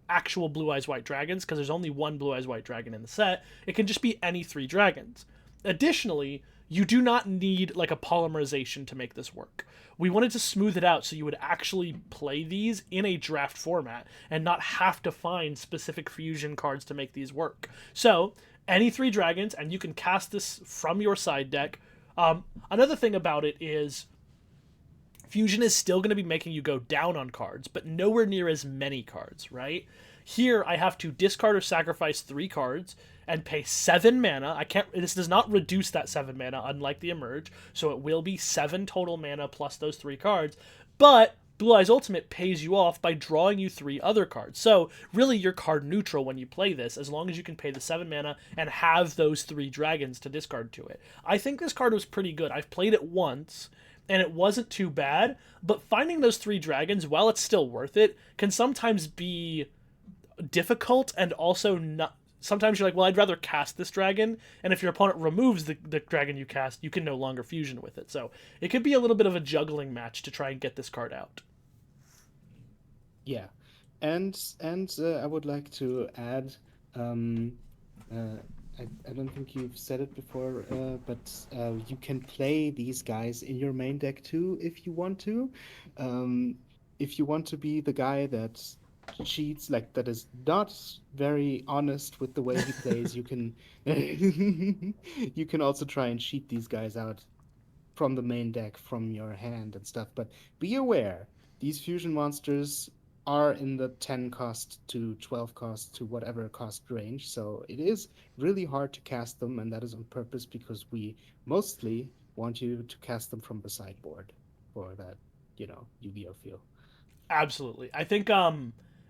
A: actual Blue Eyes White Dragons, because there's only 1 Blue Eyes White Dragon in the set. It can just be any 3 dragons. Additionally, you do not need like a polymerization to make this work. We wanted to smooth it out so you would actually play these in a draft format and not have to find specific fusion cards to make these work. So, any 3 dragons, and you can cast this from your side deck. Another thing about it is fusion is still going to be making you go down on cards, but nowhere near as many cards, right? Here, I have to discard or sacrifice 3 cards and pay 7 mana. This does not reduce that 7 mana, unlike the Emerge, so it will be 7 total mana plus those 3 cards, but Blue Eyes Ultimate pays you off by drawing you 3 other cards. So, really, you're card neutral when you play this, as long as you can pay the 7 mana and have those 3 dragons to discard to it. I think this card was pretty good. I've played it once, and it wasn't too bad, but finding those 3 dragons, while it's still worth it, can sometimes be difficult, and also not. Sometimes you're like, well, I'd rather cast this dragon, and if your opponent removes the dragon you cast, you can no longer fusion with it. So it could be a little bit of a juggling match to try and get this card out.
B: Yeah, and I would like to add Um, uh, I don't think you've said it before, but you can play these guys in your main deck too if you want to. Um, if you want to be the guy that cheats, like that is not very honest with the way he plays, you can you can also try and cheat these guys out from the main deck, from your hand and stuff. But be aware, these fusion monsters are in the 10 cost to 12 cost to whatever cost range. So it is really hard to cast them, and that is on purpose because we mostly want you to cast them from the sideboard for that, Yu-Gi-Oh feel.
A: Absolutely. I think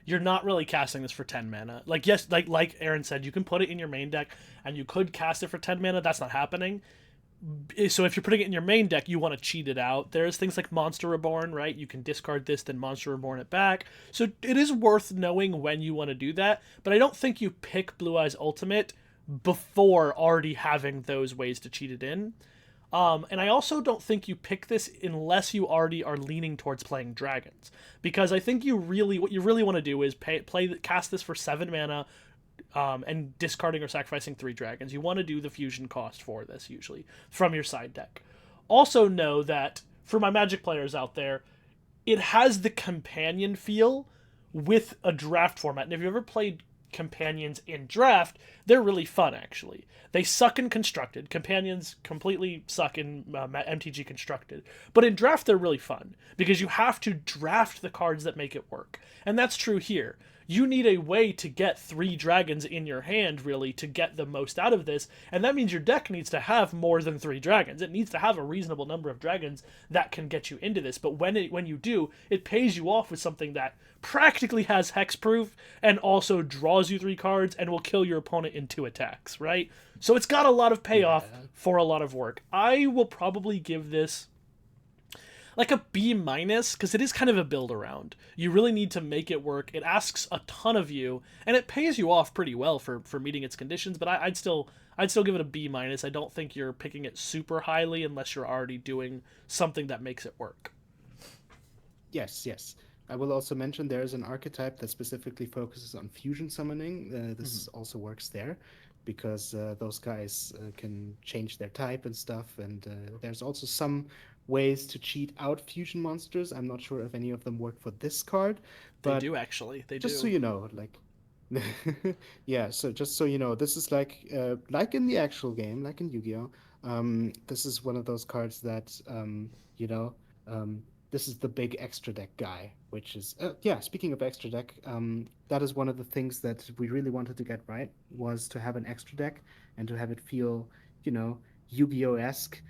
A: you're not really casting this for 10 mana. Like yes, like Aaron said, you can put it in your main deck and you could cast it for 10 mana. That's not happening. So if you're putting it in your main deck, you want to cheat it out. There's things like Monster Reborn, right? You can discard this, then Monster Reborn it back. So it is worth knowing when you want to do that. But I don't think you pick Blue Eyes Ultimate before already having those ways to cheat it in. And I also don't think you pick this unless you already are leaning towards playing dragons, because I think what you really want to do is cast this for 7 mana, and discarding or sacrificing 3 dragons. You want to do the fusion cost for this usually from your side deck. Also know that for my Magic players out there, it has the companion feel with a draft format. And if you ever played companions in draft, they're really fun actually. They suck in constructed. Companions completely suck in MTG constructed. But in draft, they're really fun because you have to draft the cards that make it work. And that's true here. You need a way to get 3 dragons in your hand, really, to get the most out of this. And that means your deck needs to have more than 3 dragons. It needs to have a reasonable number of dragons that can get you into this. But when you do, it pays you off with something that practically has hexproof and also draws you 3 cards and will kill your opponent in 2 attacks, right? So it's got a lot of payoff
B: Yeah.
A: for a lot of work. I will probably give this like a B minus because it is kind of a build around. You really need to make it work. It asks a ton of you, and it pays you off pretty well for meeting its conditions. But I'd still give it a B minus. I don't think you're picking it super highly unless you're already doing something that makes it work.
B: Yes, yes. I will also mention there is an archetype that specifically focuses on fusion summoning.
A: Mm-hmm.
B: This also works there because those guys can change their type and stuff. And there's also some ways to cheat out fusion monsters. I'm not sure if any of them work for this card,
A: They
B: but
A: do actually. They
B: just so
A: do.
B: you know, like, yeah, so just so you know, this is like in the actual game, like in Yu-Gi-Oh. This is one of those cards that you know, um, this is the big extra deck guy, which is yeah. Speaking of extra deck, that is one of the things that we really wanted to get right was to have an extra deck and to have it feel, Yu-Gi-Oh esque.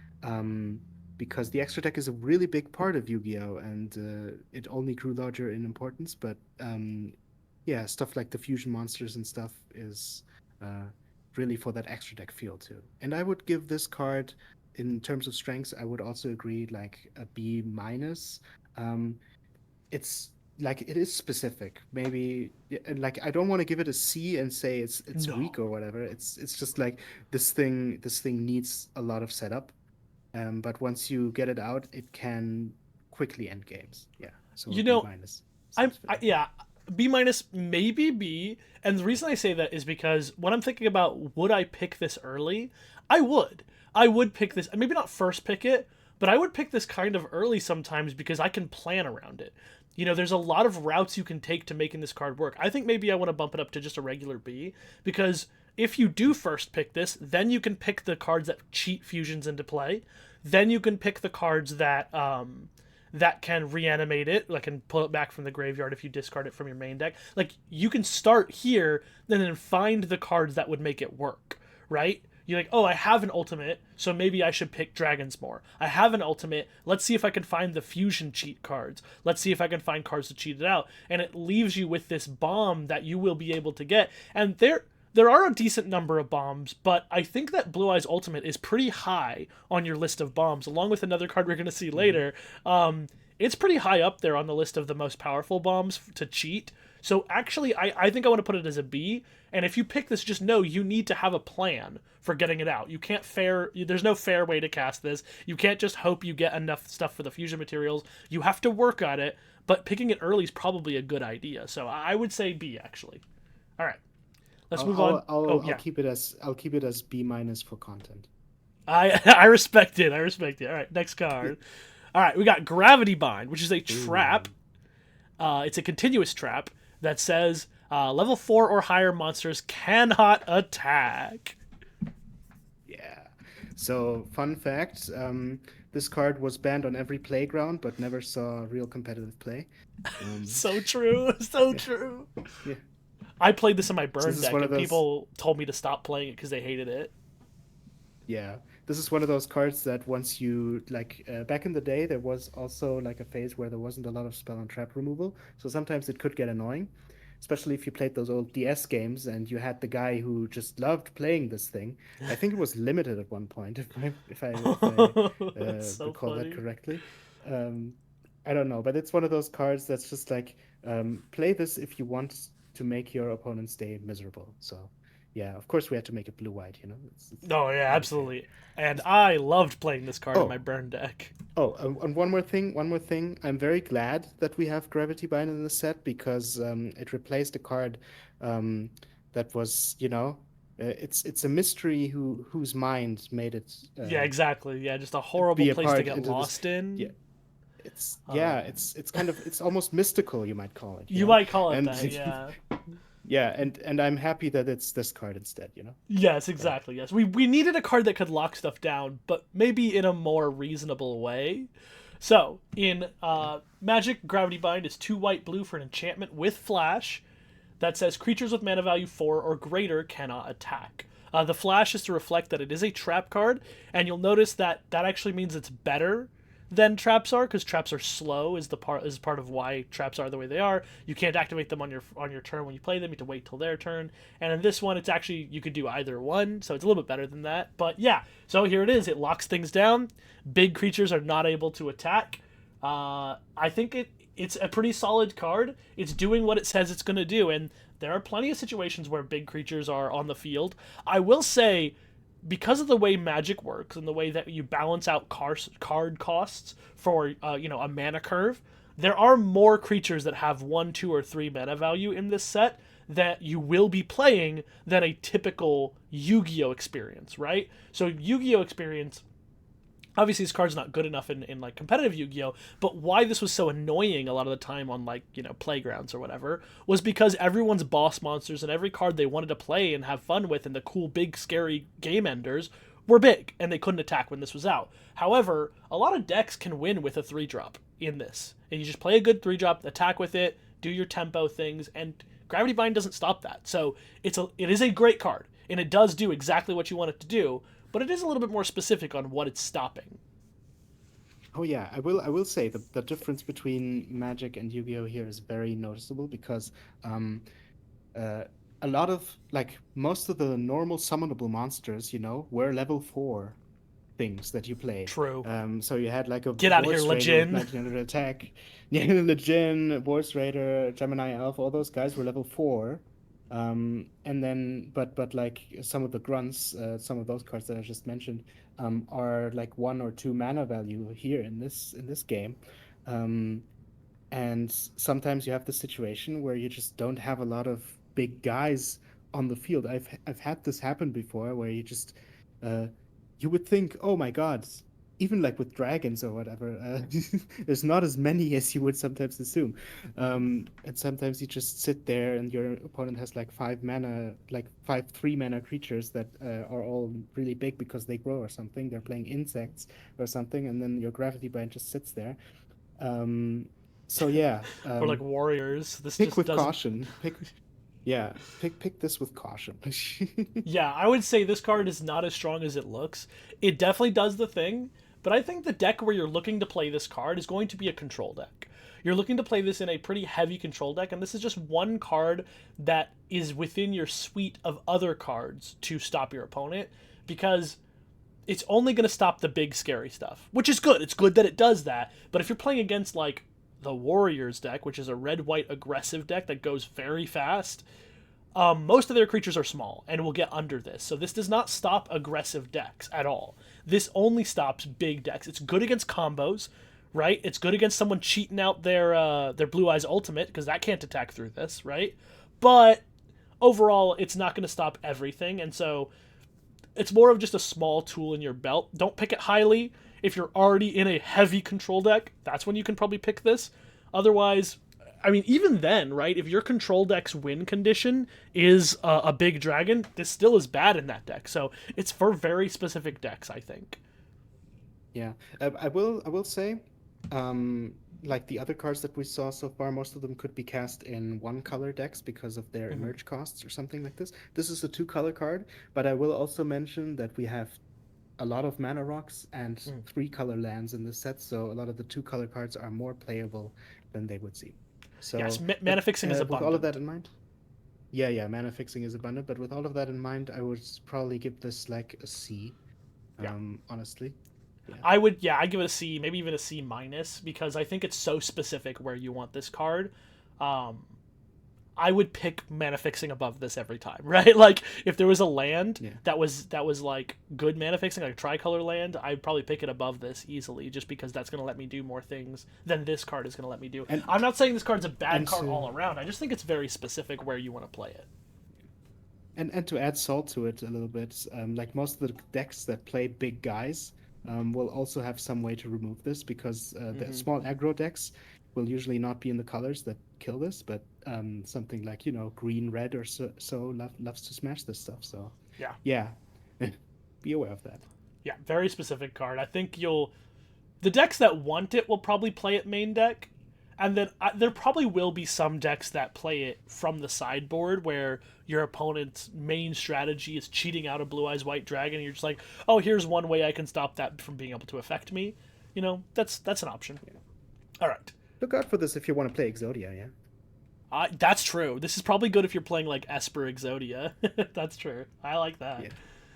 B: Because the extra deck is a really big part of Yu-Gi-Oh, and it only grew larger in importance. But yeah, stuff like the fusion monsters and stuff is uh, really for that extra deck feel too. And I would give this card, in terms of strengths, I would also agree like a B minus. Um, it's like it is specific. Maybe like I don't want to give it a C and say it's
A: No.
B: weak or whatever. It's just like this thing needs a lot of setup. But once you get it out, it can quickly end games. Yeah, so a
A: You
B: B
A: know,
B: minus seems fitting.
A: yeah, B minus, maybe B. And the reason I say that is because when I'm thinking about would I pick this early, I would. I would pick this. Maybe not first pick it, but I would pick this kind of early sometimes because I can plan around it. There's a lot of routes you can take to making this card work. I think maybe I want to bump it up to just a regular B because if you do first pick this, then you can pick the cards that cheat fusions into play. Then you can pick the cards that can reanimate it, like and pull it back from the graveyard if you discard it from your main deck. Like you can start here and then find the cards that would make it work, right? You're like, oh, I have an ultimate, so maybe I should pick dragons more. I have an ultimate. Let's see if I can find the fusion cheat cards. Let's see if I can find cards to cheat it out. And it leaves you with this bomb that you will be able to get. And there are a decent number of bombs, but I think that Blue Eyes Ultimate is pretty high on your list of bombs, along with another card we're going to see
B: Mhm.
A: later. It's pretty high up there on the list of the most powerful bombs to cheat. So actually, I think I want to put it as a B. And if you pick this, just know you need to have a plan for getting it out. You can't there's no fair way to cast this. You can't just hope you get enough stuff for the fusion materials. You have to work on it, but picking it early is probably a good idea. So I would say B, actually. All right. Let's move on. Oh
B: I'll
A: yeah,
B: keep it as B minus for content.
A: I respect it. I respect it. All right, next card. All right, we got Gravity Bind, which is a trap.
B: Ooh,
A: It's a continuous trap that says level 4 or higher monsters cannot attack.
B: yeah. So, fun fact, this card was banned on every playground, but never saw real competitive play. Um,
A: So true. So
B: yeah,
A: true.
B: yeah.
A: I played this in my
B: So
A: burn
B: this is
A: deck,
B: one of
A: and
B: those.
A: people told me to stop playing it because they hated it.
B: Yeah, this is one of those cards that once you like back in the day, there was also like a phase where there wasn't a lot of spell and trap removal, so sometimes it could get annoying, especially if you played those old DS games and you had the guy who just loved playing this thing. I think it was limited at one point, if I
A: That's so
B: recall that
A: funny.
B: correctly. Um, I don't know, but it's one of those cards that's just like play this if you want to make your opponent stay miserable. So yeah, of course we had to make it blue white. It's
A: Oh yeah,
B: only fair.
A: absolutely. And I loved playing this card in my
B: Oh,
A: burn deck.
B: and one more thing. I'm very glad that we have Gravity Bind in the set because it replaced a card um, that was, it's a mystery whose mind made it
A: Yeah, exactly. Yeah, just a horrible
B: be a
A: place to
B: part
A: get
B: into this.
A: lost
B: Yeah,
A: in.
B: it's kind of it's almost mystical, you might call it,
A: You might call it
B: and
A: that. Yeah.
B: yeah, and I'm happy that it's this card instead.
A: Yes,
B: Yeah.
A: exactly. Yes, we needed a card that could lock stuff down, but maybe in a more reasonable way. So in Magic, Gravity Bind is 2 white blue for an enchantment with flash that says creatures with mana value 4 or greater cannot attack. The flash is to reflect that it is a trap card, and you'll notice that that actually means it's better than traps are because traps are slow is part of why traps are the way they are. You can't activate them on your turn when you play them. You have to wait till their turn. And in this one, it's actually you could do either one, so it's a little bit better than that. But yeah, so here it is. It locks things down. Big creatures are not able to attack. I think it's a pretty solid card. It's doing what it says it's going to do, and there are plenty of situations where big creatures are on the field. I will say, because of the way Magic works and the way that you balance out card costs for a mana curve, there are more creatures that have 1, 2, or 3 mana value in this set that you will be playing than a typical Yu-Gi-Oh experience, right? So Yu-Gi-Oh experience, obviously this card's not good enough in like competitive Yu-Gi-Oh, but why this was so annoying a lot of the time on like playgrounds or whatever was because everyone's boss monsters and every card they wanted to play and have fun with and the cool big scary game enders were big and they couldn't attack when this was out. However, a lot of decks can win with a 3-drop in this, and you just play a good 3-drop, attack with it, do your tempo things, and Gravity Bind doesn't stop that. So it is a great card and it does do exactly what you want it to do, but it is a little bit more specific on what it's stopping.
B: Oh yeah, I will say the difference between Magic and Yu-Gi-Oh here is very noticeable because um uh a lot of like most of the normal summonable monsters, were level 4 things that you played.
A: True.
B: So you had like a
A: Get out of here,
B: Voice Raider with
A: Legend.
B: 1900 attack. Yeah, the Jin, Voice Raider, Gemini Elf, all those guys were level 4. And then, but like some of the grunts, some of those cards that I just mentioned, are like 1 or 2 mana value here in this game. Um, and sometimes you have the situation where you just don't have a lot of big guys on the field. I've had this happen before where uh you would think, oh my God, even like with dragons or whatever, there's not as many as you would sometimes assume. And sometimes you just sit there and your opponent has like 5 mana, like 5 3 mana creatures that are all really big because they grow or something. They're playing insects or something, and then your gravity bind just sits there. um, so yeah,
A: Or like warriors. This
B: pick
A: just
B: with
A: doesn't.
B: caution. Pick this with caution.
A: Yeah, I would say this card is not as strong as it looks. It definitely does the thing, but I think the deck where you're looking to play this card is going to be a control deck. You're looking to play this in a pretty heavy control deck, and this is just one card that is within your suite of other cards to stop your opponent because it's only going to stop the big scary stuff, which is good. It's good that it does that. But if you're playing against like the Warriors deck, which is a red white aggressive deck that goes very fast, most of their creatures are small and will get under this. So this does not stop aggressive decks at all. This only stops big decks. It's good against combos, right? It's good against someone cheating out their Blue Eyes Ultimate because that can't attack through this, right? But overall, it's not going to stop everything. And so it's more of just a small tool in your belt. Don't pick it highly. If you're already in a heavy control deck, that's when you can probably pick this. Otherwise, I mean, even then, right? If your control deck's win condition is a big dragon, this still is bad in that deck. So it's for very specific decks, I think.
B: Yeah, I will say, like the other cards that we saw so far, most of them could be cast in one color decks because of their
A: Mm-hmm.
B: emerge costs or something like this. This is a two-color card, but I will also mention that we have a lot of mana rocks and
A: Mm.
B: three-color lands in this set, so a lot of the two-color cards are more playable than they would seem.
A: Yes,
B: So,
A: mana
B: but
A: fixing is
B: with all of that
A: abundant.
B: in mind, yeah, mana fixing is abundant, but with all of that in mind, I would probably give this like a C,
A: Yeah.
B: honestly. Yeah.
A: I give it a C, maybe even a C minus, because I think it's so specific where you want this card. Um, I would pick mana fixing above this every time, right? Like if there was a land
B: Yeah.
A: that was like good mana fixing, like a tricolor land, I'd probably pick it above this easily, just because that's gonna let me do more things than this card is gonna let me do.
B: And
A: I'm not saying this card's a bad
B: and
A: card
B: to
A: all around. I just think it's very specific where you want to play it.
B: and to add salt to it a little bit, like most of the decks that play big guys, will also have some way to remove this because the
A: Hmm.
B: small aggro decks will usually not be in the colors that kill this, but something like green, red, or loves to smash this stuff. So
A: Yeah,
B: yeah, be aware of that.
A: yeah, very specific card. I think you'll the decks that want it will probably play it main deck, and then there probably will be some decks that play it from the sideboard where your opponent's main strategy is cheating out a Blue Eyes White Dragon, and you're just like, oh, here's one way I can stop that from being able to affect me. That's an option.
B: Yeah.
A: All right.
B: Look out for this if you want to play Exodia. Yeah.
A: That's true. This is probably good if you're playing like Esper Exodia. That's true. I like that.
B: Yeah.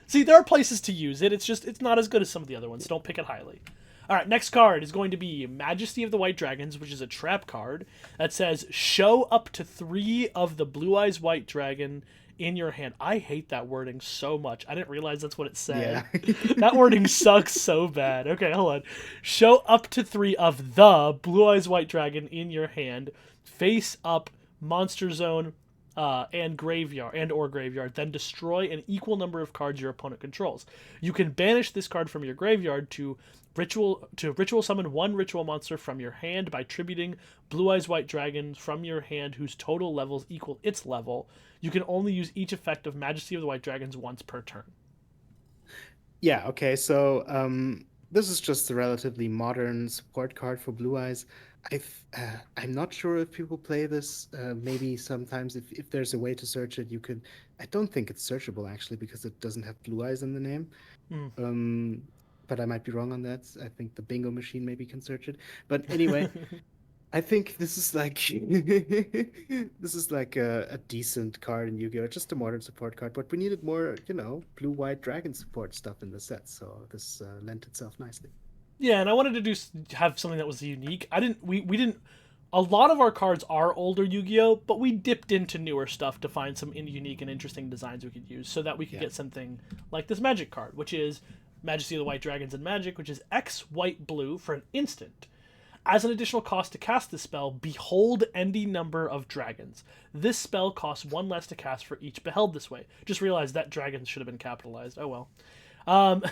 A: See, there are places to use it. It's not as good as some of the other ones. So don't pick it highly. All right, next card is going to be Majesty of the White Dragons, which is a trap card that says show up to 3 of the Blue Eyes White Dragon in your hand. I hate that wording so much. I didn't realize that's what it said.
B: Yeah.
A: That wording sucks so bad. Okay, hold on. Show up to 3 of the Blue Eyes White Dragon in your hand, face up Monster Zone, and graveyard, then destroy an equal number of cards your opponent controls. You can banish this card from your graveyard to ritual summon one ritual monster from your hand by tributing Blue Eyes White Dragon from your hand whose total levels equal its level. You can only use each effect of Majesty of the White Dragons once per turn.
B: Yeah, okay. So this is just a relatively modern support card for Blue Eyes. I'm not sure if people play this. Maybe sometimes if there's a way to search it, you could. I don't think it's searchable actually because it doesn't have Blue Eyes in the name.
A: Mm.
B: But I might be wrong on that. I think the bingo machine maybe can search it. But anyway, I think this is like this is like a decent card in Yu-Gi-Oh! Just a modern support card, but we needed more, blue-white dragon support stuff in the set, so this lent itself nicely.
A: Yeah, and I wanted to have something that was unique. I didn't we didn't a lot of our cards are older Yu-Gi-Oh, but we dipped into newer stuff to find some unique and interesting designs we could use so that we could
B: Yeah.
A: get something like this Magic card, which is Majesty of the White Dragons in Magic, which is X white blue for an instant. As an additional cost to cast this spell, behold any number of dragons. This spell costs 1 less to cast for each beheld this way. Just realized that dragons should have been capitalized. Oh well. Um,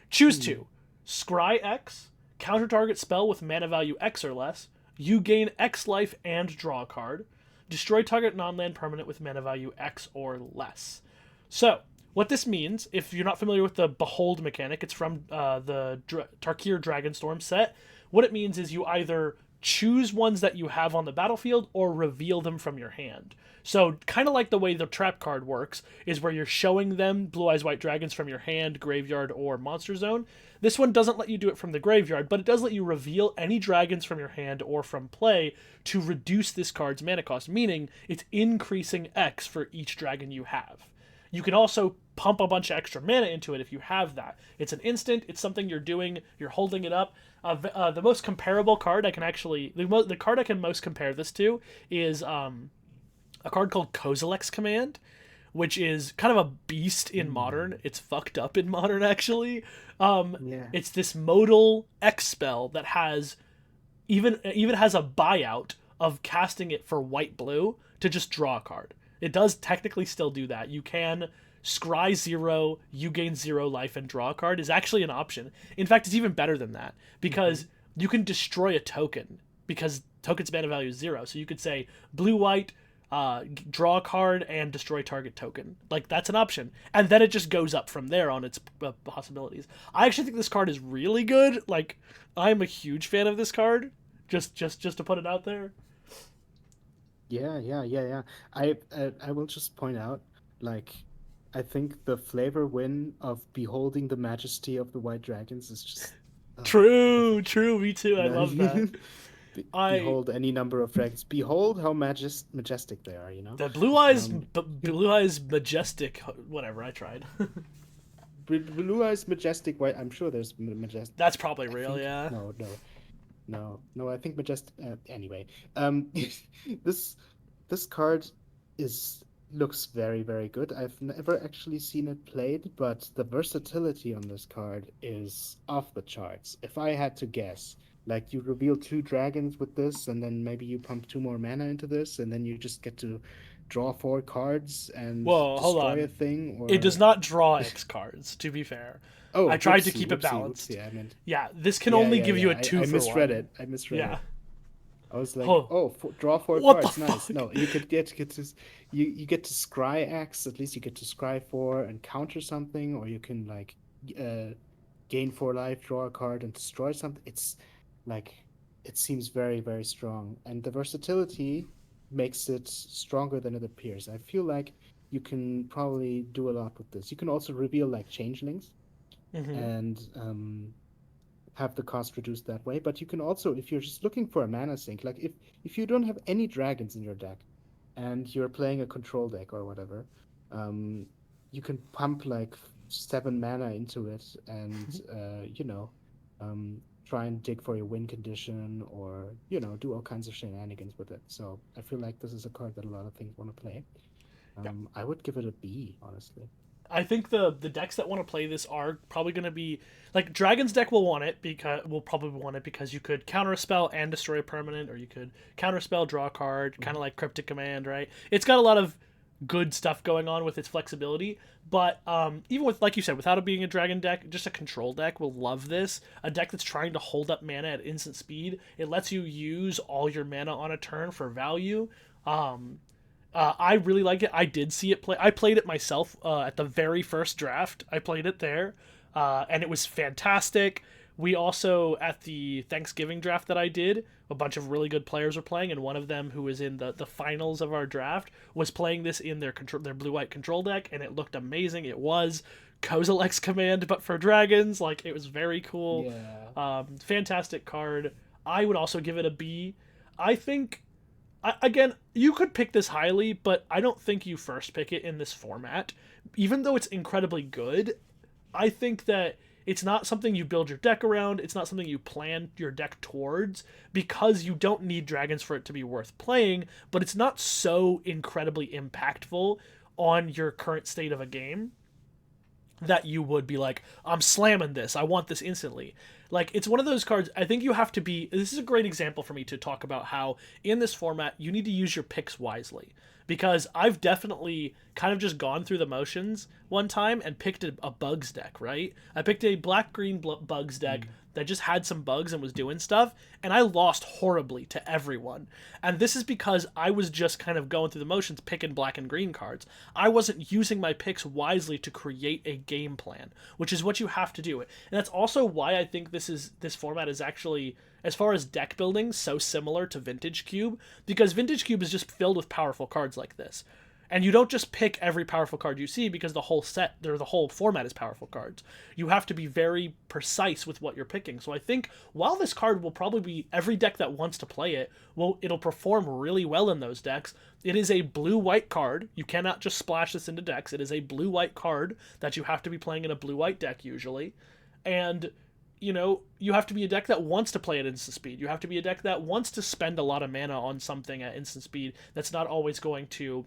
A: choose 2. Scry X. Counter target spell with mana value X or less. You gain X life and draw a card. Destroy target non-land permanent with mana value X or less. So, what this means, if you're not familiar with the Behold mechanic, it's from the Tarkir Dragonstorm set. What it means is you either choose ones that you have on the battlefield or reveal them from your hand. So, kind of like the way the trap card works, is where you're showing them Blue Eyes White Dragons from your hand, graveyard, or monster zone. This one doesn't let you do it from the graveyard, but it does let you reveal any dragons from your hand or from play to reduce this card's mana cost, meaning it's increasing X for each dragon you have. You can also pump a bunch of extra mana into it if you have that. It's an instant. It's something you're doing. You're holding it up. The most comparable card I can actually... The card I can most compare this to is a card called Kozilek's Command, which is kind of a beast in Modern. It's fucked up in Modern, actually.
B: Yeah.
A: It's this modal X spell that has... Even has a buyout of casting it for white-blue to just draw a card. It does technically still do that. You can scry 0, you gain 0 life and draw a card is actually an option. In fact, it's even better than that because you can destroy a token because token's mana value is 0. So you could say blue-white, draw a card and destroy target token. Like, that's an option. And then it just goes up from there on its possibilities. I actually think this card is really good. Like, I'm a huge fan of this card. Just to put it out there.
B: Yeah. I will just point out, like, I think the flavor win of beholding the majesty of the white dragons is just
A: True, me too. I
B: no,
A: love that. I
B: behold any number of dragons. Behold how majestic they are, you know?
A: the
B: Um,
A: blue eyes majestic whatever, I tried.
B: Blue eyes majestic white. I'm sure there's majestic.
A: That's probably
B: I
A: real,
B: think
A: yeah.
B: no. I think majestic. Anyway, um, this this card is looks very, very good. I've never actually seen it played, but the versatility on this card is off the charts. If I had to guess, like you reveal two dragons with this, and then maybe you pump two more mana into this, and then you just get to draw four cards and
A: Whoa, hold
B: destroy a
A: on.
B: thing,
A: It does
B: or
A: not draw X cards, to be fair.
B: oh,
A: I tried to keep it
B: whoopsie,
A: balanced.
B: whoopsie. I meant
A: Yeah, this can only give you a 2
B: I
A: for
B: misread
A: 1.
B: it. I misread
A: Yeah.
B: it. I was like,
A: Oh,
B: oh, draw four
A: what the
B: cards, nice.
A: fuck?
B: No, you could get to you get to scry X. At least you get to scry four and counter something, or you can like uh, gain four life, draw a card, and destroy something. It's like it seems very, very strong, and the versatility makes it stronger than it appears. I feel like you can probably do a lot with this. You can also reveal like changelings
A: Hmm.
B: and have the cost reduced that way. But you can also, if you're just looking for a mana sink, like if you don't have any dragons in your deck and you're playing a control deck or whatever, um, you can pump like 7 mana into it and try and dig for your win condition or do all kinds of shenanigans with it. So I feel like this is a card that a lot of things want to play.
A: Yeah.
B: I would give it a B, honestly.
A: I think the decks that want to play this are probably going to be like Dragon's deck will want it because you could counter a spell and destroy a permanent, or you could counter a spell, draw a card, kind of like Cryptic Command, right? It's got a lot of good stuff going on with its flexibility, but even with, like you said, without it being a dragon deck, just a control deck will love this. A deck that's trying to hold up mana at instant speed. It lets you use all your mana on a turn for value. I really like it. I did see it play. I played it myself at the very first draft. I played it there, and it was fantastic. We also, at the Thanksgiving draft that I did, a bunch of really good players were playing, and one of them, who was in the finals of our draft, was playing this in their blue-white control deck, and it looked amazing. It was Kozilek's Command, but for dragons. Like, it was very cool.
B: Yeah.
A: Fantastic card. I would also give it a B. I think again, you could pick this highly, but I don't think you first pick it in this format. Even though it's incredibly good, I think that it's not something you build your deck around. It's not something you plan your deck towards because you don't need dragons for it to be worth playing, but it's not so incredibly impactful on your current state of a game that you would be like, I'm slamming this. I want this instantly. Like, it's one of those cards, I think you have to be. This is a great example for me to talk about how, in this format, you need to use your picks wisely. Because I've definitely kind of just gone through the motions one time and picked a bugs deck, right? I picked a black-green bugs deck that just had some bugs and was doing stuff, and I lost horribly to everyone. And this is because I was just kind of going through the motions, picking black and green cards. I wasn't using my picks wisely to create a game plan, which is what you have to do. And that's also why I think this format is actually, as far as deck building, so similar to Vintage Cube, because Vintage Cube is just filled with powerful cards like this. And you don't just pick every powerful card you see because the whole set, or the whole format is powerful cards. You have to be very precise with what you're picking. So I think while this card will probably be, every deck that wants to play it, it'll perform really well in those decks. It is a blue-white card. You cannot just splash this into decks. It is a blue-white card that you have to be playing in a blue-white deck usually. And you have to be a deck that wants to play at instant speed. You have to be a deck that wants to spend a lot of mana on something at instant speed that's not always going to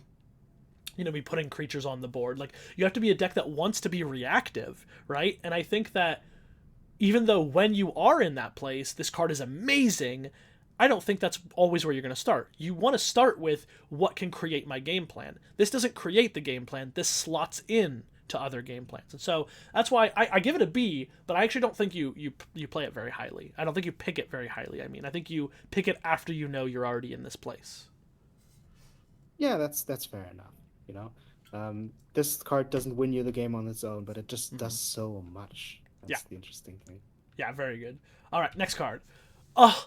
A: be putting creatures on the board. Like, you have to be a deck that wants to be reactive, right? And I think that even though when you are in that place, this card is amazing, I don't think that's always where you're going to start. You want to start with what can create my game plan. This doesn't create the game plan. This slots in to other game plans. And so that's why I give it a B, but I actually don't think you play it very highly. I don't think you pick it very highly. I mean, I think you pick it after you know you're already in this place.
B: Yeah, that's fair enough. You know, this card doesn't win you the game on its own, but it just
A: Mm-hmm.
B: does so much.
A: Yeah,
B: That's the interesting thing.
A: yeah, very good. All right, next card. Oh,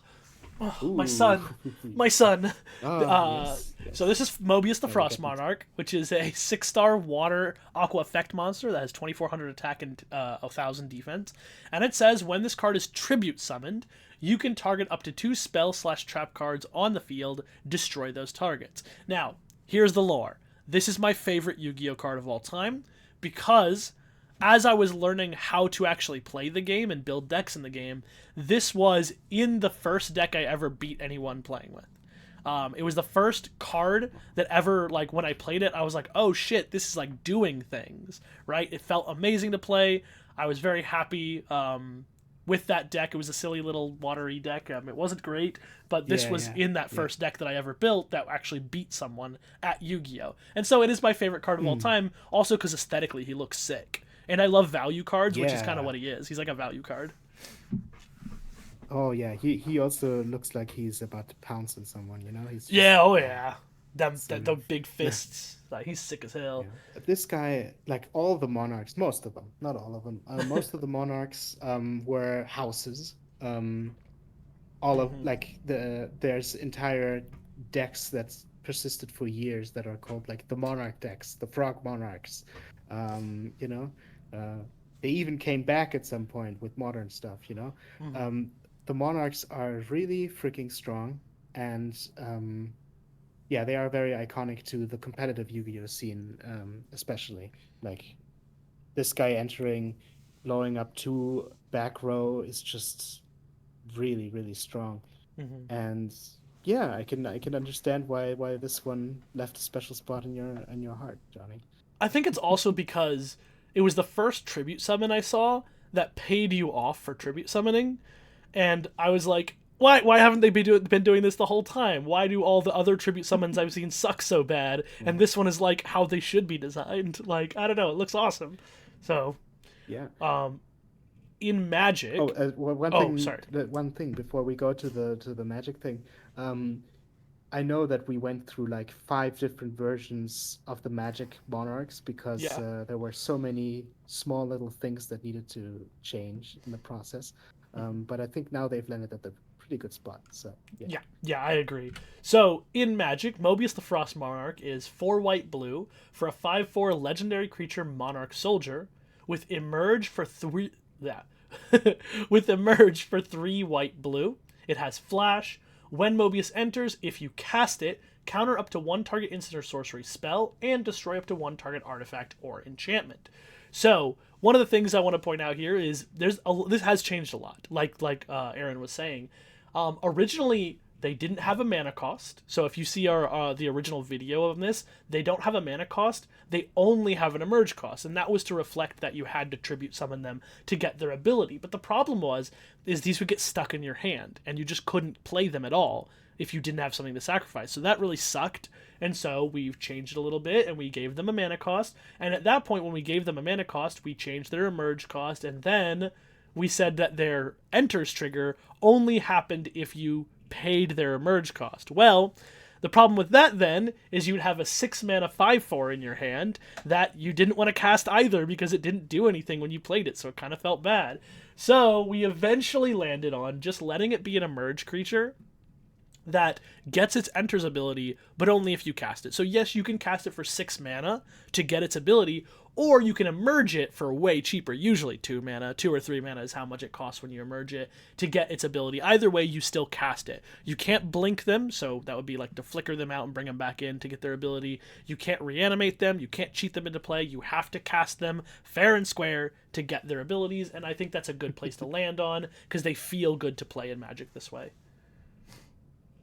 A: oh, my
B: Ooh.
A: son, my son.
B: Ah, yes,
A: So
B: yes.
A: this is Mobius the
B: Yeah, we're
A: Frost
B: getting
A: Monarch, which is a 6-star water aqua effect monster that has 2,400 attack and 1,000 defense. And it says when this card is tribute summoned, you can target up to 2 spell/trap cards on the field, destroy those targets. Now, here's the lore. This is my favorite Yu-Gi-Oh card of all time because as I was learning how to actually play the game and build decks in the game, this was in the first deck I ever beat anyone playing with. It was the first card that ever, like, when I played it, I was like, oh shit, this is like doing things, right? It felt amazing to play. I was very happy with that deck. It was a silly little watery deck. It wasn't great, but this
B: Yeah,
A: was
B: yeah,
A: in that
B: yeah.
A: first deck that I ever built that actually beat someone at Yu-Gi-Oh! And so it is my favorite card of all
B: Mm,
A: time, also because aesthetically he looks sick. And I love value cards, which is kind of
B: yeah.
A: what he is. He's like a value card.
B: Oh, yeah. He also looks like he's about to pounce on someone. You know, he's just
A: Yeah, oh
B: oh,
A: yeah. Them,
B: so
A: the
B: nice.
A: big fists. Like, he's sick as hell.
B: Yeah. This guy, like all the monarchs, most of them, not all of them, most of the monarchs were houses. All of
A: Hmm.
B: like there's entire decks that's persisted for years that are called like the monarch decks, the frog monarchs. You know, uh, they even came back at some point with modern stuff. You know,
A: Hmm.
B: um, the monarchs are really freaking strong, and yeah, they are very iconic to the competitive Yu-Gi-Oh scene, especially like this guy entering, blowing up two back row is just really really strong.
A: Hmm.
B: And yeah, I can understand why this one left a special spot in your heart, Johnny.
A: I think it's also because it was the first tribute summon I saw that paid you off for tribute summoning, and I was like, why haven't they been doing this the whole time? Why do all the other tribute summons I've seen suck so bad, and
B: Yeah,
A: this one is like how they should be designed? Like, I don't know, it looks awesome. So,
B: yeah.
A: in
B: Oh,
A: Magic,
B: one
A: oh
B: thing,
A: sorry,
B: one thing before we go to the magic thing. Um, I know that we went through like five different versions of the Magic Monarchs because
A: yeah,
B: there were so many small little things that needed to change in the process. But I think now they've landed at a pretty good spot. So yeah.
A: yeah, I agree. So in Magic, Mobius the Frost Monarch is 4 white blue for a 5/4 legendary creature Monarch Soldier with emerge for three. Yeah, with emerge for 3 white blue. It has flash. When Mobius enters, if you cast it, counter up to one target instant or sorcery spell and destroy up to one target artifact or enchantment. So one of the things I want to point out here is this has changed a lot. Like Aaron was saying, originally they didn't have a mana cost. So if you see our the original video of this, they don't have a mana cost. They only have an emerge cost, and that was to reflect that you had to tribute summon them to get their ability. But the problem is these would get stuck in your hand, and you just couldn't play them at all if you didn't have something to sacrifice. So that really sucked. And so we've changed it a little bit, and we gave them a mana cost. And at that point, when we gave them a mana cost, we changed their emerge cost, and then we said that their enters trigger only happened if you paid their emerge cost. Well, the problem with that then is you'd have a 6 mana 5/4 in your hand that you didn't want to cast either because it didn't do anything when you played it, so it kind of felt bad. So we eventually landed on just letting it be an emerge creature that gets its enters ability, but only if you cast it. So yes, you can cast it for 6 mana to get its ability, or you can emerge it for way cheaper, usually 2 mana. 2 or 3 mana is how much it costs when you emerge it to get its ability. Either way, you still cast it. You can't blink them, so that would be like to flicker them out and bring them back in to get their ability. You can't reanimate them, you can't cheat them into play, you have to cast them fair and square to get their abilities, and I think that's a good place to land on, because they feel good to play in Magic this way.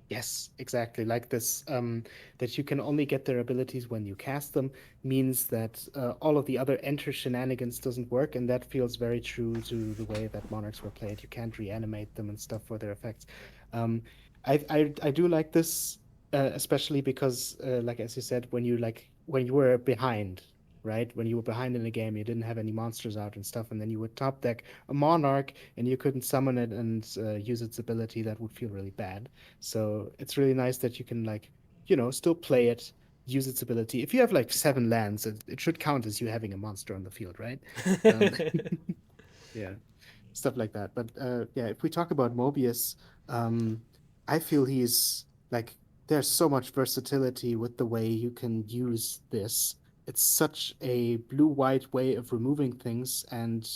B: Yes, exactly. Like this, that you can only get their abilities when you cast them means that all of the other enter shenanigans doesn't work, and that feels very true to the way that monarchs were played. You can't reanimate them and stuff for their effects. Um, I do like this, especially because, like as you said, when you were behind, right? When you were behind in the game, you didn't have any monsters out and stuff, and then you would top deck a monarch, and you couldn't summon it and use its ability. That would feel really bad. So it's really nice that you can still play it, use its ability. If you have like 7 lands, it should count as you having a monster on the field, right? Um, yeah, stuff like that. But yeah, if we talk about Mobius, um, I feel he's like there's so much versatility with the way you can use this. It's such a blue-white way of removing things, and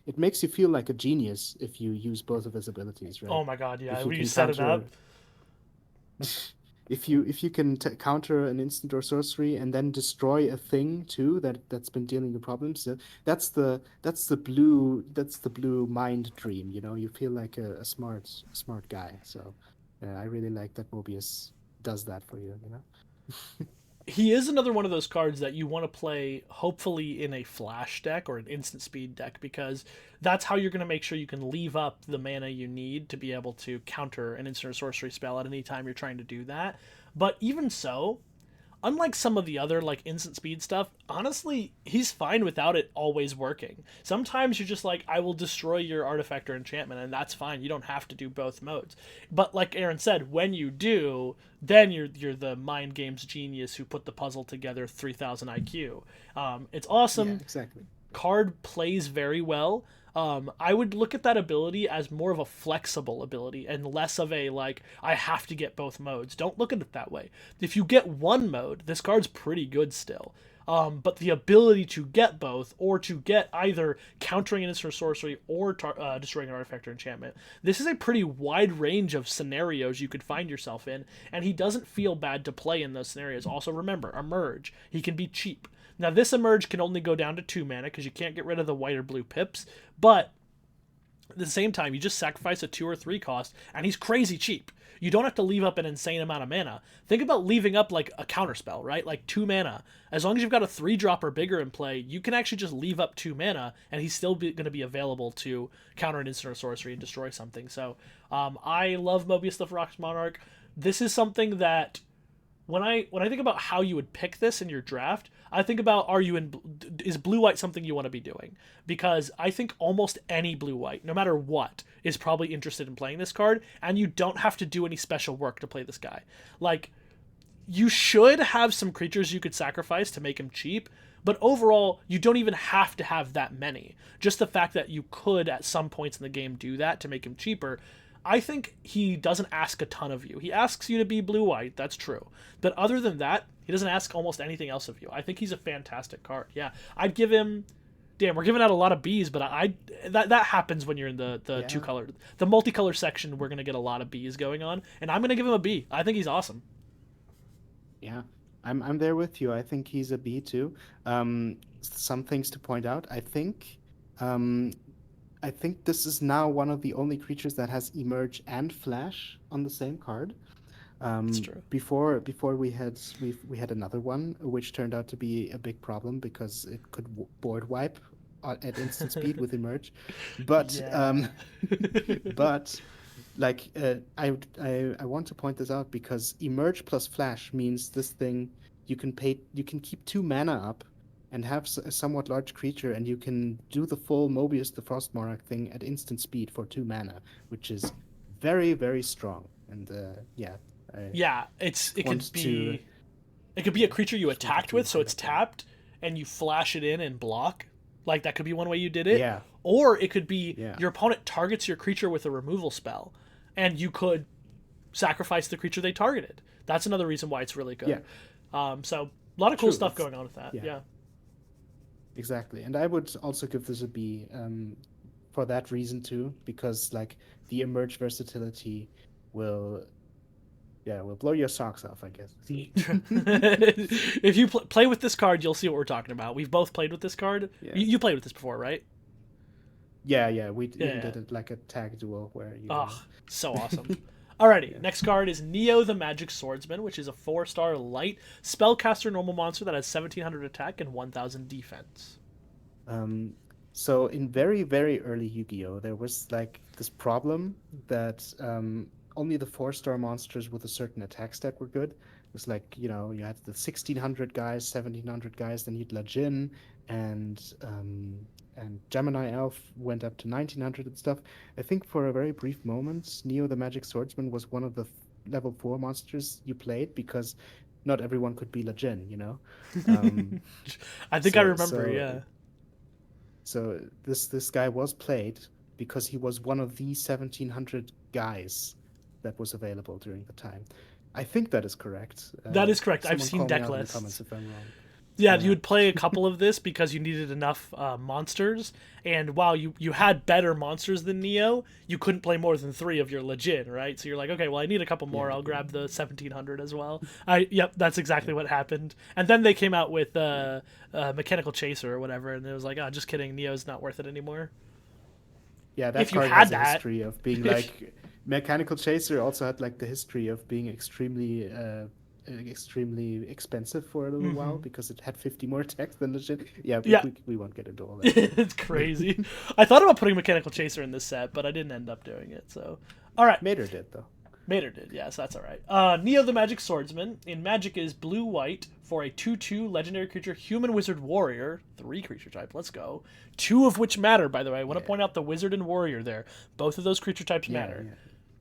B: it makes you feel like a genius if you use both of his abilities, right?
A: Oh my god, yeah.
B: If you
A: When you
B: can
A: set it up,
B: counter if you can counter an instant or sorcery and then destroy a thing too that's been dealing you problems, that's the blue mind dream. You feel like a smart guy. So I really like that Mobius does that for you.
A: he is another one of those cards that you want to play hopefully in a flash deck or an instant speed deck because that's how you're going to make sure you can leave up the mana you need to be able to counter an instant or sorcery spell at any time you're trying to do that. But even so, unlike some of the other like instant speed stuff, honestly, he's fine without it always working. Sometimes you're just like, I will destroy your artifact or enchantment, and that's fine. You don't have to do both modes. But like Aaron said, when you do, then you're the mind games genius who put the puzzle together 3,000 IQ. It's
B: Yeah,
A: awesome.
B: exactly.
A: Card plays very well. I would look at that ability as more of a flexible ability and less of a like I have to get both modes. Don't look at it that way. If you get one mode, this card's pretty good still. But the ability to get both, or to get either countering an instant sorcery or destroying an artifact or enchantment, this is a pretty wide range of scenarios you could find yourself in, and he doesn't feel bad to play in those scenarios. Also, remember, Emerge. He can be cheap. Now, this Emerge can only go down to 2 mana because you can't get rid of the white or blue pips, but at the same time, you just sacrifice a 2 or 3 cost, and he's crazy cheap. You don't have to leave up an insane amount of mana. Think about leaving up like a counterspell, right? Like 2 mana. As long as you've got a 3-drop or bigger in play, you can actually just leave up 2 mana, and he's still going to be available to counter an instant or sorcery and destroy something. So I love Mobius the Ferox Monarch. This is something that when I think about how you would pick this in your draft, I think about is blue white something you want to be doing? Because I think almost any blue white, no matter what, is probably interested in playing this card, and you don't have to do any special work to play this guy. Like you should have some creatures you could sacrifice to make him cheap, but overall, you don't even have to have that many. Just the fact that you could at some points in the game do that to make him cheaper, I think he doesn't ask a ton of you. He asks you to be blue white, that's true. But other than that, he doesn't ask almost anything else of you. I think he's a fantastic card. Yeah, I'd give him. Damn, we're giving out a lot of Bs, but that happens when you're in the two
B: Yeah.
A: color, the multicolor section. We're gonna get a lot of Bs going on, and I'm gonna give him a B. I think he's awesome.
B: Yeah, I'm there with you. I think he's a B too. Some things to point out. Um, I think this is now one of the only creatures that has Emerge and Flash on the same card.
A: That's true.
B: Before we had another one which turned out to be a big problem because it could board wipe at instant speed with Emerge, but
A: Yeah.
B: but like I want to point this out because Emerge plus Flash means this thing you can keep 2 mana up and have a somewhat large creature, and you can do the full Mobius the Frost Monarch thing at instant speed for 2 mana, which is very, very strong. And yeah, I
A: Yeah,
B: just want to
A: it could be a
B: yeah,
A: creature you
B: just wanted
A: attacked
B: to
A: with, so it's
B: highlight that.
A: tapped, and you flash it in and block. Like that could be one way you did it.
B: Yeah,
A: Or it could be
B: yeah,
A: your opponent targets your creature with a removal spell, and you could sacrifice the creature they targeted. That's another reason why it's really
B: yeah.
A: good. So a lot of cool
B: True.
A: stuff
B: It's
A: going on with that.
B: yeah,
A: Yeah.
B: exactly. And I would also give this a B, for that reason too, because like the emerge versatility will will blow your socks off, I guess.
A: If you play with this card, you'll see what we're talking about. We've both played with this card.
B: Yeah.
A: You played with this before, right?
B: Yeah. We even
A: Yeah.
B: did it like a tag duel where
A: Oh, so awesome. Alrighty,
B: yeah.
A: next card is Neo the Magic Swordsman, which is a 4-star light spellcaster normal monster that has 1,700 attack and 1,000 defense.
B: Um, so in very, very early Yu-Gi-Oh, there was like this problem that only the 4-star monsters with a certain attack stat were good. It was like, you had the 1600 guys, 1700 guys, then you'd Jin, and Gemini Elf went up to 1900 and stuff. I think for a very brief moment, Neo the Magic Swordsman was one of the level 4 monsters you played because not everyone could be Jin. Um,
A: I think I
B: so
A: remember,
B: so
A: yeah.
B: so this guy was played because he was one of the 1700 guys that was available during the time. I think that is correct.
A: That is correct. I've
B: Someone
A: seen
B: call me
A: deck
B: out in the comments
A: lists.
B: if I'm wrong.
A: Yeah, you
B: Yeah,
A: would play a couple of this because you needed enough monsters, and while you had better monsters than Neo, you couldn't play more than 3 of your legit, right? So you're like, okay, well, I need a couple more.
B: yeah,
A: I'll
B: yeah,
A: grab the 1700 as well. Yep, that's exactly what happened. And then they came out with Mechanical Chaser or whatever, and it was like, oh, just kidding, Neo's not worth it anymore.
B: yeah. That
A: If you
B: card
A: had
B: has a
A: that,
B: history of being
A: if
B: like Mechanical Chaser also had like the history of being extremely expensive for a little while
A: Mhm.
B: because it had 50 more attacks than legit. Yeah,
A: Yeah,
B: we won't get into all that.
A: it's crazy. I thought about putting Mechanical Chaser in this set, but I didn't end up doing it. So, all right.
B: Mater did though.
A: Mater did, yes, that's alright. Neo the Magic Swordsman. In Magic is blue-white for a 2/2 legendary creature, human wizard warrior. 3 creature type, let's go. 2 of which matter, by the way. I want to
B: Yeah,
A: point out the wizard and warrior there. Both of those creature types
B: yeah,
A: matter.
B: yeah.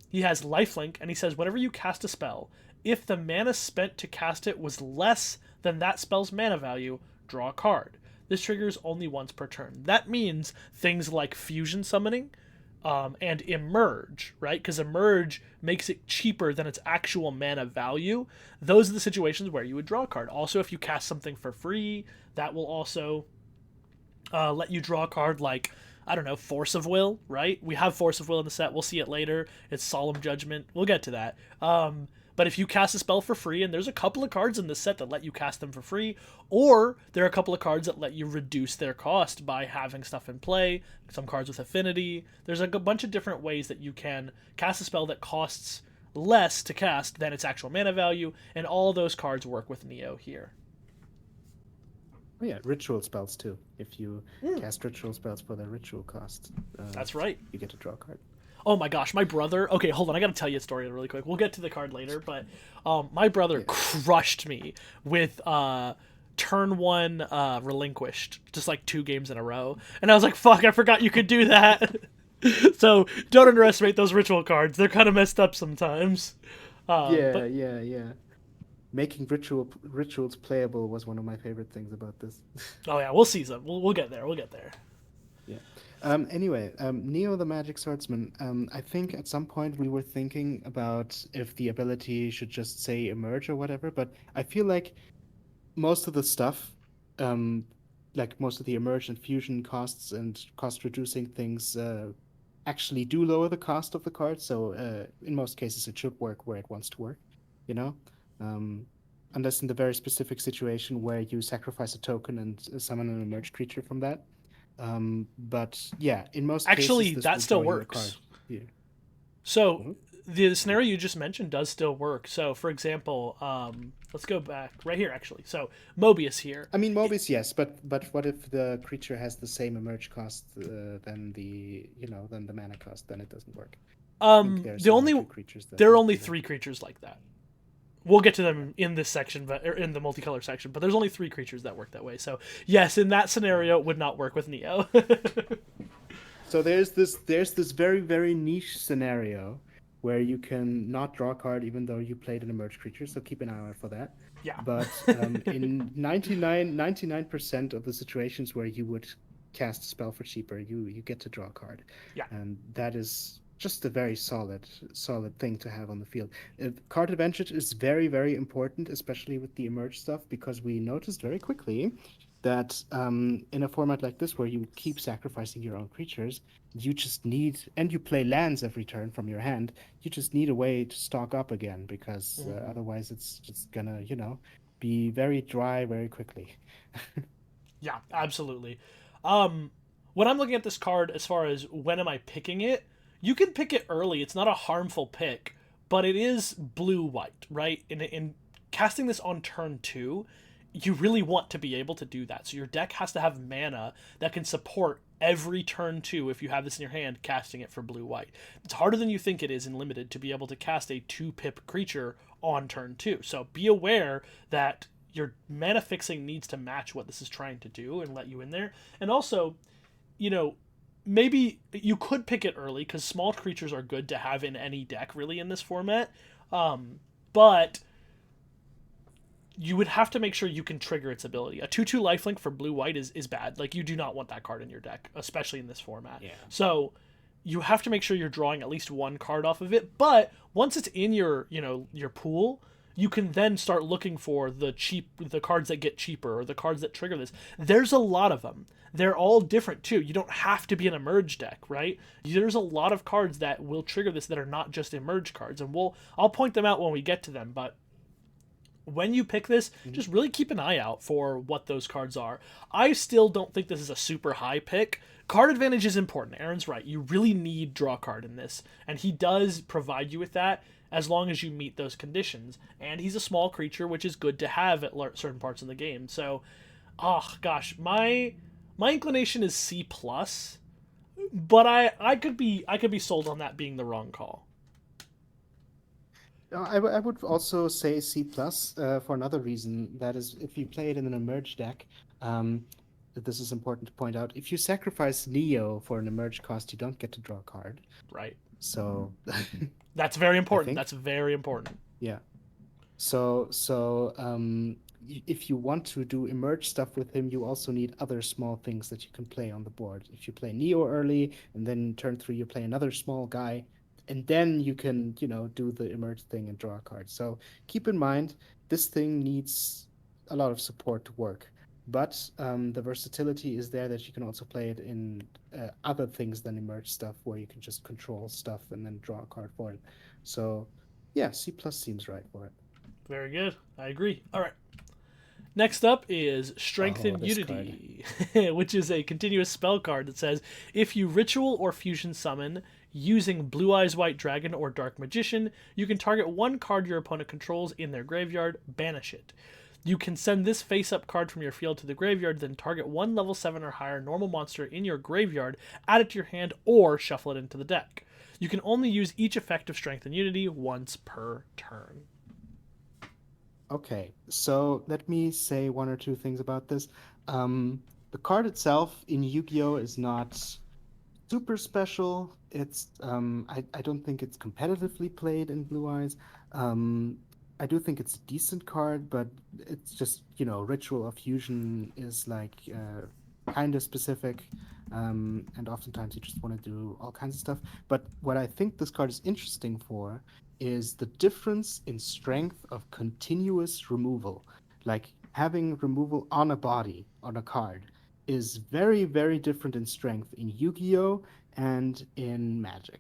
A: He has lifelink, and he says whenever you cast a spell, if the mana spent to cast it was less than that spell's mana value, draw a card. This triggers only once per turn. That means things like fusion summoning, and emerge, right? Because emerge makes it cheaper than its actual mana value. Those are the situations where you would draw a card. Also, if you cast something for free, that will also let you draw a card like, I don't know, Force of Will, right? We have Force of Will in the set. We'll see it later. It's Solemn Judgment. We'll get to that. But if you cast a spell for free, and there's a couple of cards in this set that let you cast them for free, or there are a couple of cards that let you reduce their cost by having stuff in play, some cards with affinity. There's a bunch of different ways that you can cast a spell that costs less to cast than its actual mana value, and all those cards work with Neo here.
B: Oh yeah, ritual spells too. If you
A: Mm,
B: cast ritual spells for their ritual cost,
A: that's right.
B: you get to draw a card.
A: Oh my gosh, my brother. Okay, hold on. I gotta tell you a story really quick. We'll get to the card later, but my brother
B: Yeah.
A: crushed me with turn one relinquished, just like 2 games in a row, and I was like, "Fuck! I forgot you could do that." So don't underestimate those ritual cards. They're kind of messed up sometimes.
B: Yeah,
A: But
B: yeah, yeah. Making rituals playable was one of my favorite things about this.
A: oh yeah, we'll see some. We'll get there. We'll get there.
B: Yeah. Anyway, Neo the Magic Swordsman. I think at some point we were thinking about if the ability should just say emerge or whatever, but I feel like most of the stuff, um, like most of the emerge and fusion costs and cost reducing things, actually do lower the cost of the card. So in most cases, it should work where it wants to work, you know? Um, unless in the very specific situation where you sacrifice a token and summon an emerged creature from that. But yeah, in most cases,
A: Actually,
B: this
A: that
B: will
A: still
B: draw you a card.
A: works.
B: Yeah.
A: So
B: Mhm.
A: the scenario you just mentioned does still work. So for example, let's go back right here actually. So Mobius here.
B: I mean, Mobius, yes, but what if the creature has the same emerge cost than than the mana cost? Then it doesn't work. I think there's
A: The
B: only
A: only
B: 2 creatures
A: there are
B: that
A: only
B: do that.
A: 3 creatures like that. We'll get to them in this section, but or in the multicolor section. But there's only 3 creatures that work that way. So yes, in that
B: Yeah.
A: scenario, it would not work with Neo.
B: So there's this very very niche scenario where you can not draw a card even though you played an emerged creature. So keep an eye out for that.
A: Yeah,
B: But in 99% of the situations where you would cast a spell for cheaper, you get to draw a card,
A: yeah.
B: and that is just a very solid thing to have on the field. Card advantage is very very important, especially with the emerge stuff, because we noticed very quickly that in a format like this where you keep sacrificing your own creatures, you just need, and you play lands every turn from your hand, you just need a way to stock up again because
A: Mhm.
B: otherwise it's just gonna, be very dry very quickly.
A: Yeah, absolutely. Um, when I'm looking at this card, as far as when am I picking it, you can pick it early. It's not a harmful pick, but it is blue white, right? In casting this on turn 2, you really want to be able to do that. So your deck has to have mana that can support every turn 2 if you have this in your hand, casting it for blue white. It's harder than you think it is in limited to be able to cast a 2-pip creature on turn 2. So be aware that your mana fixing needs to match what this is trying to do and let you in there. And also, you know, maybe you could pick it early because small creatures are good to have in any deck really in this format. But you would have to make sure you can trigger its ability. A 2/2 lifelink for blue white is bad. Like, you do not want that card in your deck, especially in this format.
B: Yeah.
A: So you have to make sure you're drawing at least one card off of it. But once it's in your, your pool, you can then start looking for the cards that get cheaper or the cards that trigger this. There's a lot of them. They're all different too. You don't have to be an emerge deck, right? There's a lot of cards that will trigger this that are not just emerge cards, and I'll point them out when we get to them. But when you pick this, just really keep an eye out for what those cards are. I still don't think this is a super high pick. Card advantage is important. Aaron's right. You really need draw card in this, and he does provide you with that as long as you meet those conditions. And he's a small creature, which is good to have at certain parts of the game. So, oh gosh, my inclination is C plus, but I could be sold on that being the wrong call.
B: I would also say C plus for another reason. That is, if you play it in an emerge deck, this is important to point out. If you sacrifice Neo for an emerge cost, you don't get to draw a card.
A: Right.
B: So
A: that's very important. That's very important.
B: Yeah. If you want to do emerge stuff with him, you also need other small things that you can play on the board. If you play Neo early, and then turn 3 you play another small guy, and then you can, do the emerge thing and draw a card. So keep in mind, this thing needs a lot of support to work. But the versatility is there that you can also play it in other things than emerge stuff, where you can just control stuff and then draw a card for it. So yeah, C plus seems right for it.
A: Very good. I agree. All right. Next up is Strength and Unity, which is a continuous spell card that says, if you ritual or fusion summon using Blue Eyes White Dragon or Dark Magician, you can target one card your opponent controls in their graveyard, banish it. You can send this face-up card from your field to the graveyard, then target one level 7 or higher normal monster in your graveyard, add it to your hand, or shuffle it into the deck. You can only use each effect of Strength and Unity once per turn.
B: Okay, so let me say one or two things about this. The card itself in Yu-Gi-Oh! Is not super special. It's I don't think it's competitively played in Blue Eyes. I do think it's a decent card, but it's just, Ritual of Fusion is like kind of specific, and oftentimes you just want to do all kinds of stuff. But what I think this card is interesting for is the difference in strength of continuous removal. Like, having removal on a body, on a card, is very, very different in strength in Yu-Gi-Oh! And in Magic.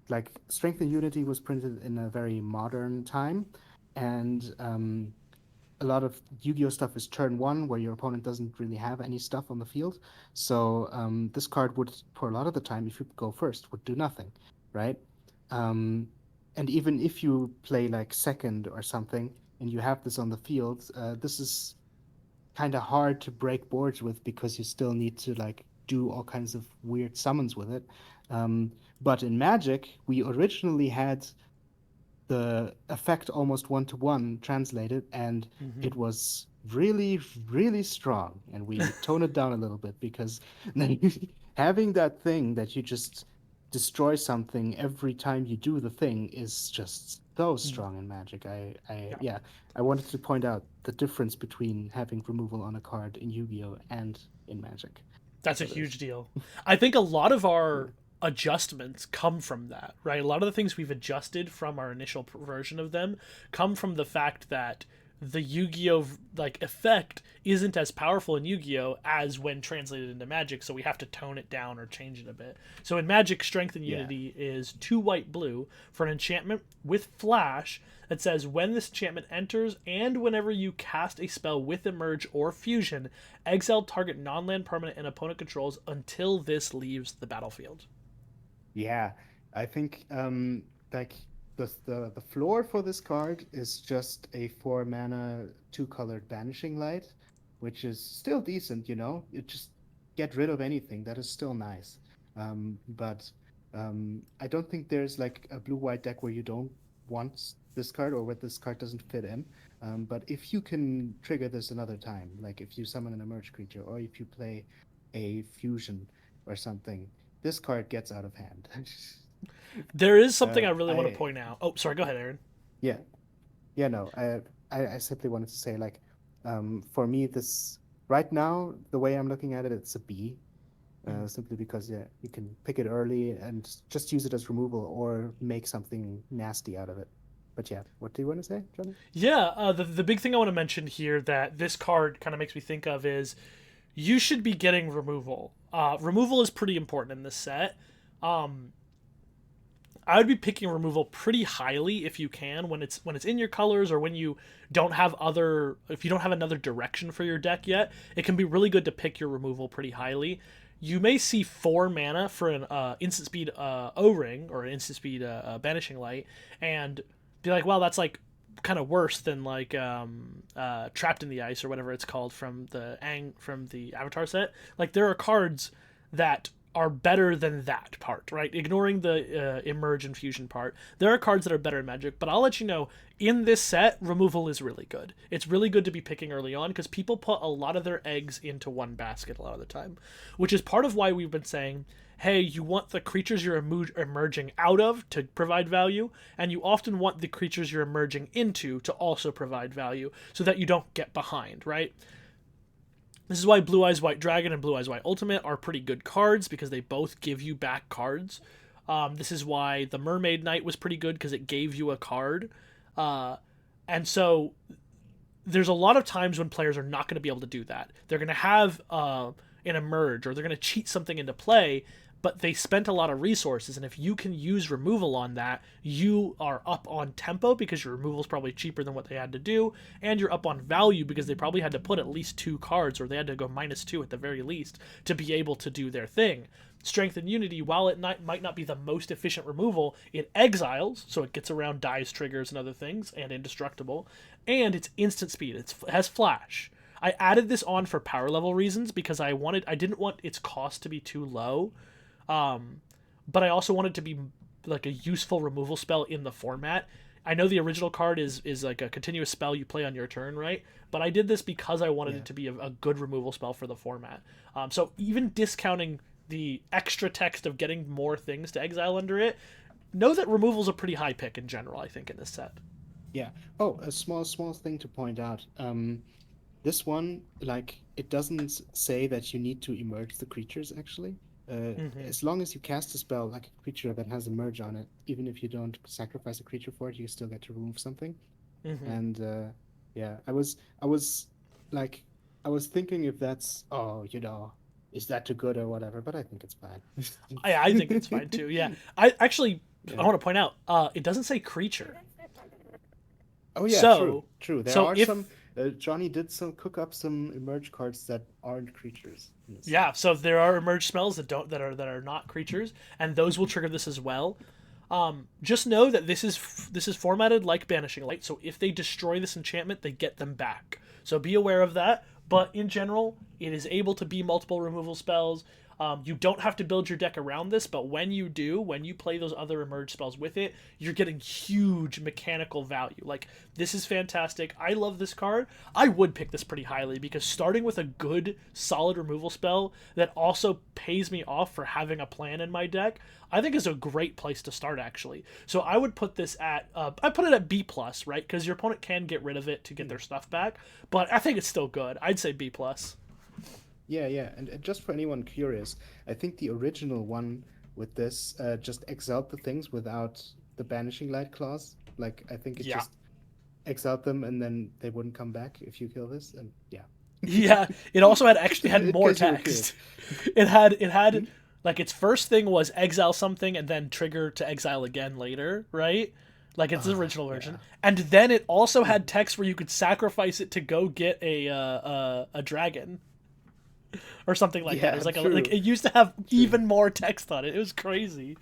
B: Like, Strength and Unity was printed in a very modern time, and a lot of Yu-Gi-Oh! Stuff is turn 1, where your opponent doesn't really have any stuff on the field. So this card would, for a lot of the time, if you go first, would do nothing, right? And even if you play like second or something, and you have this on the field, this is kind of hard to break boards with, because you still need to like do all kinds of weird summons with it. But in Magic, we originally had the effect almost one-to-one translated, and it was really, really strong. And we tone it down a little bit, because having that thing that you just destroy something every time you do the thing is just so strong in Magic. I wanted to point out the difference between having removal on a card in Yu-Gi-Oh! And in Magic.
A: That's a huge deal. I think a lot of our adjustments come from that, right? A lot of the things we've adjusted from our initial version of them come from the fact that the Yu-Gi-Oh! Like effect isn't as powerful in Yu-Gi-Oh! As when translated into Magic, so we have to tone it down or change it a bit. So in Magic, Strength and Unity is 2 white blue for an enchantment with flash that says, when this enchantment enters and whenever you cast a spell with Emerge or Fusion, exile target non-land permanent and opponent controls until this leaves the battlefield.
B: Yeah, I think like the floor for this card is just a 4 mana 2-colored Banishing Light, which is still decent, you know. It just get rid of anything. That is still nice. But I don't think there's like a blue-white deck where you don't want this card or where this card doesn't fit in. But if you can trigger this another time, like if you summon an emerge creature or if you play a fusion or something, this card gets out of hand.
A: There is something I really want to
B: I
A: point out. Oh, sorry. Go ahead, Aaron.
B: Yeah, yeah, no, I simply wanted to say, like, for me, this right now, the way I'm looking at it, it's a B,
A: Mm.
B: simply because, yeah, you can pick it early and just use it as removal or make something nasty out of it. But yeah, what do you want to say, Johnny?
A: Yeah, the big thing I want to mention here that this card kind of makes me think of is you should be getting removal. Removal is pretty important in this set. Um, I would be picking removal pretty highly if you can when it's in your colors or when you don't have other if you don't have another direction for your deck yet. It can be really good to pick your removal pretty highly. You may see 4 mana for an instant speed O-ring or an instant speed banishing light, and be like, well, that's like kind of worse than like trapped in the ice or whatever it's called from the Avatar set. Like there are cards that are better than that part, right? Ignoring the emerge and fusion part, there are cards that are better in Magic. But I'll let you know, in this set, removal is really good. It's really good to be picking early on because people put a lot of their eggs into one basket a lot of the time, which is part of why we've been saying, hey, you want the creatures you're emerging out of to provide value, and you often want the creatures you're emerging into to also provide value so that you don't get behind, right? This is why Blue Eyes White Dragon and Blue Eyes White Ultimate are pretty good cards because they both give you back cards. This is why the Mermaid Knight was pretty good because it gave you a card. And so there's a lot of times when players are not going to be able to do that. They're going to have an emerge or they're going to cheat something into play, but they spent a lot of resources. And if you can use removal on that, you are up on tempo because your removal is probably cheaper than what they had to do, and you're up on value because they probably had to put at least 2 cards, or they had to go -2 at the very least to be able to do their thing. Strength and Unity, while it might not be the most efficient removal, it exiles, so it gets around dies, triggers, and other things, and indestructible, and it's instant speed. It has flash. I added this on for power level reasons because I didn't want its cost to be too low. But I also wanted to be like a useful removal spell in the format. I know the original card is like a continuous spell you play on your turn, right? But I did this because I wanted
B: Yeah.
A: it to be a good removal spell for the format. So even discounting the extra text of getting more things to exile under it, know that removal's a pretty high pick in general, I think, in this set.
B: Yeah. Oh, a small thing to point out. This one, like, it doesn't say that you need to emerge the creatures, actually.
A: Mm-hmm.
B: As long as you cast a spell, like a creature that has a merge on it, even if you don't sacrifice a creature for it, you still get to remove something.
A: Mm-hmm.
B: And yeah, I was like, I was thinking if that's, oh, is that too good or whatever, but I think it's fine.
A: I think it's fine too. Yeah, I actually I
B: Yeah.
A: want to point out it doesn't say creature.
B: Oh yeah, true,
A: So
B: true. There
A: so
B: are
A: if
B: some. Johnny did cook up some emerge cards that aren't creatures in the set.
A: Yeah, so there are emerge spells that are not creatures, and those will trigger this as well. Just know that this is formatted like Banishing Light, so if they destroy this enchantment, they get them back. So be aware of that. But in general, it is able to be multiple removal spells. You don't have to build your deck around this, but when you do, when you play those other emerge spells with it, you're getting huge mechanical value. Like, this is fantastic. I love this card. I would pick this pretty highly because starting with a good, solid removal spell that also pays me off for having a plan in my deck, I think is a great place to start, actually. So I would put this at, I put it at B+, right? Because your opponent can get rid of it to get their stuff back, but I think it's still good. I'd say B+.
B: Yeah, yeah, and just for anyone curious, I think the original one with this just exiled the things without the banishing light clause. Like, I think it
A: Yeah.
B: just exiled them and then they wouldn't come back if you kill this. And yeah,
A: Yeah, it also had
B: just
A: actually had
B: in
A: more
B: case you were curious.
A: text. It had
B: Hmm?
A: like its first thing was exile something and then trigger to exile again later, right? Like it's the original version.
B: Yeah.
A: And then it also
B: Hmm.
A: had text where you could sacrifice it to go get a dragon or something like that. It
B: Yeah,
A: was like
B: true.
A: it used to have
B: True.
A: even more text on it. It was crazy.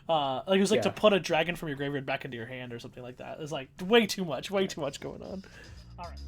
A: Like it was like to
B: Yeah.
A: put a dragon from your graveyard back into your hand or something like that. It was like way too much going on. All right.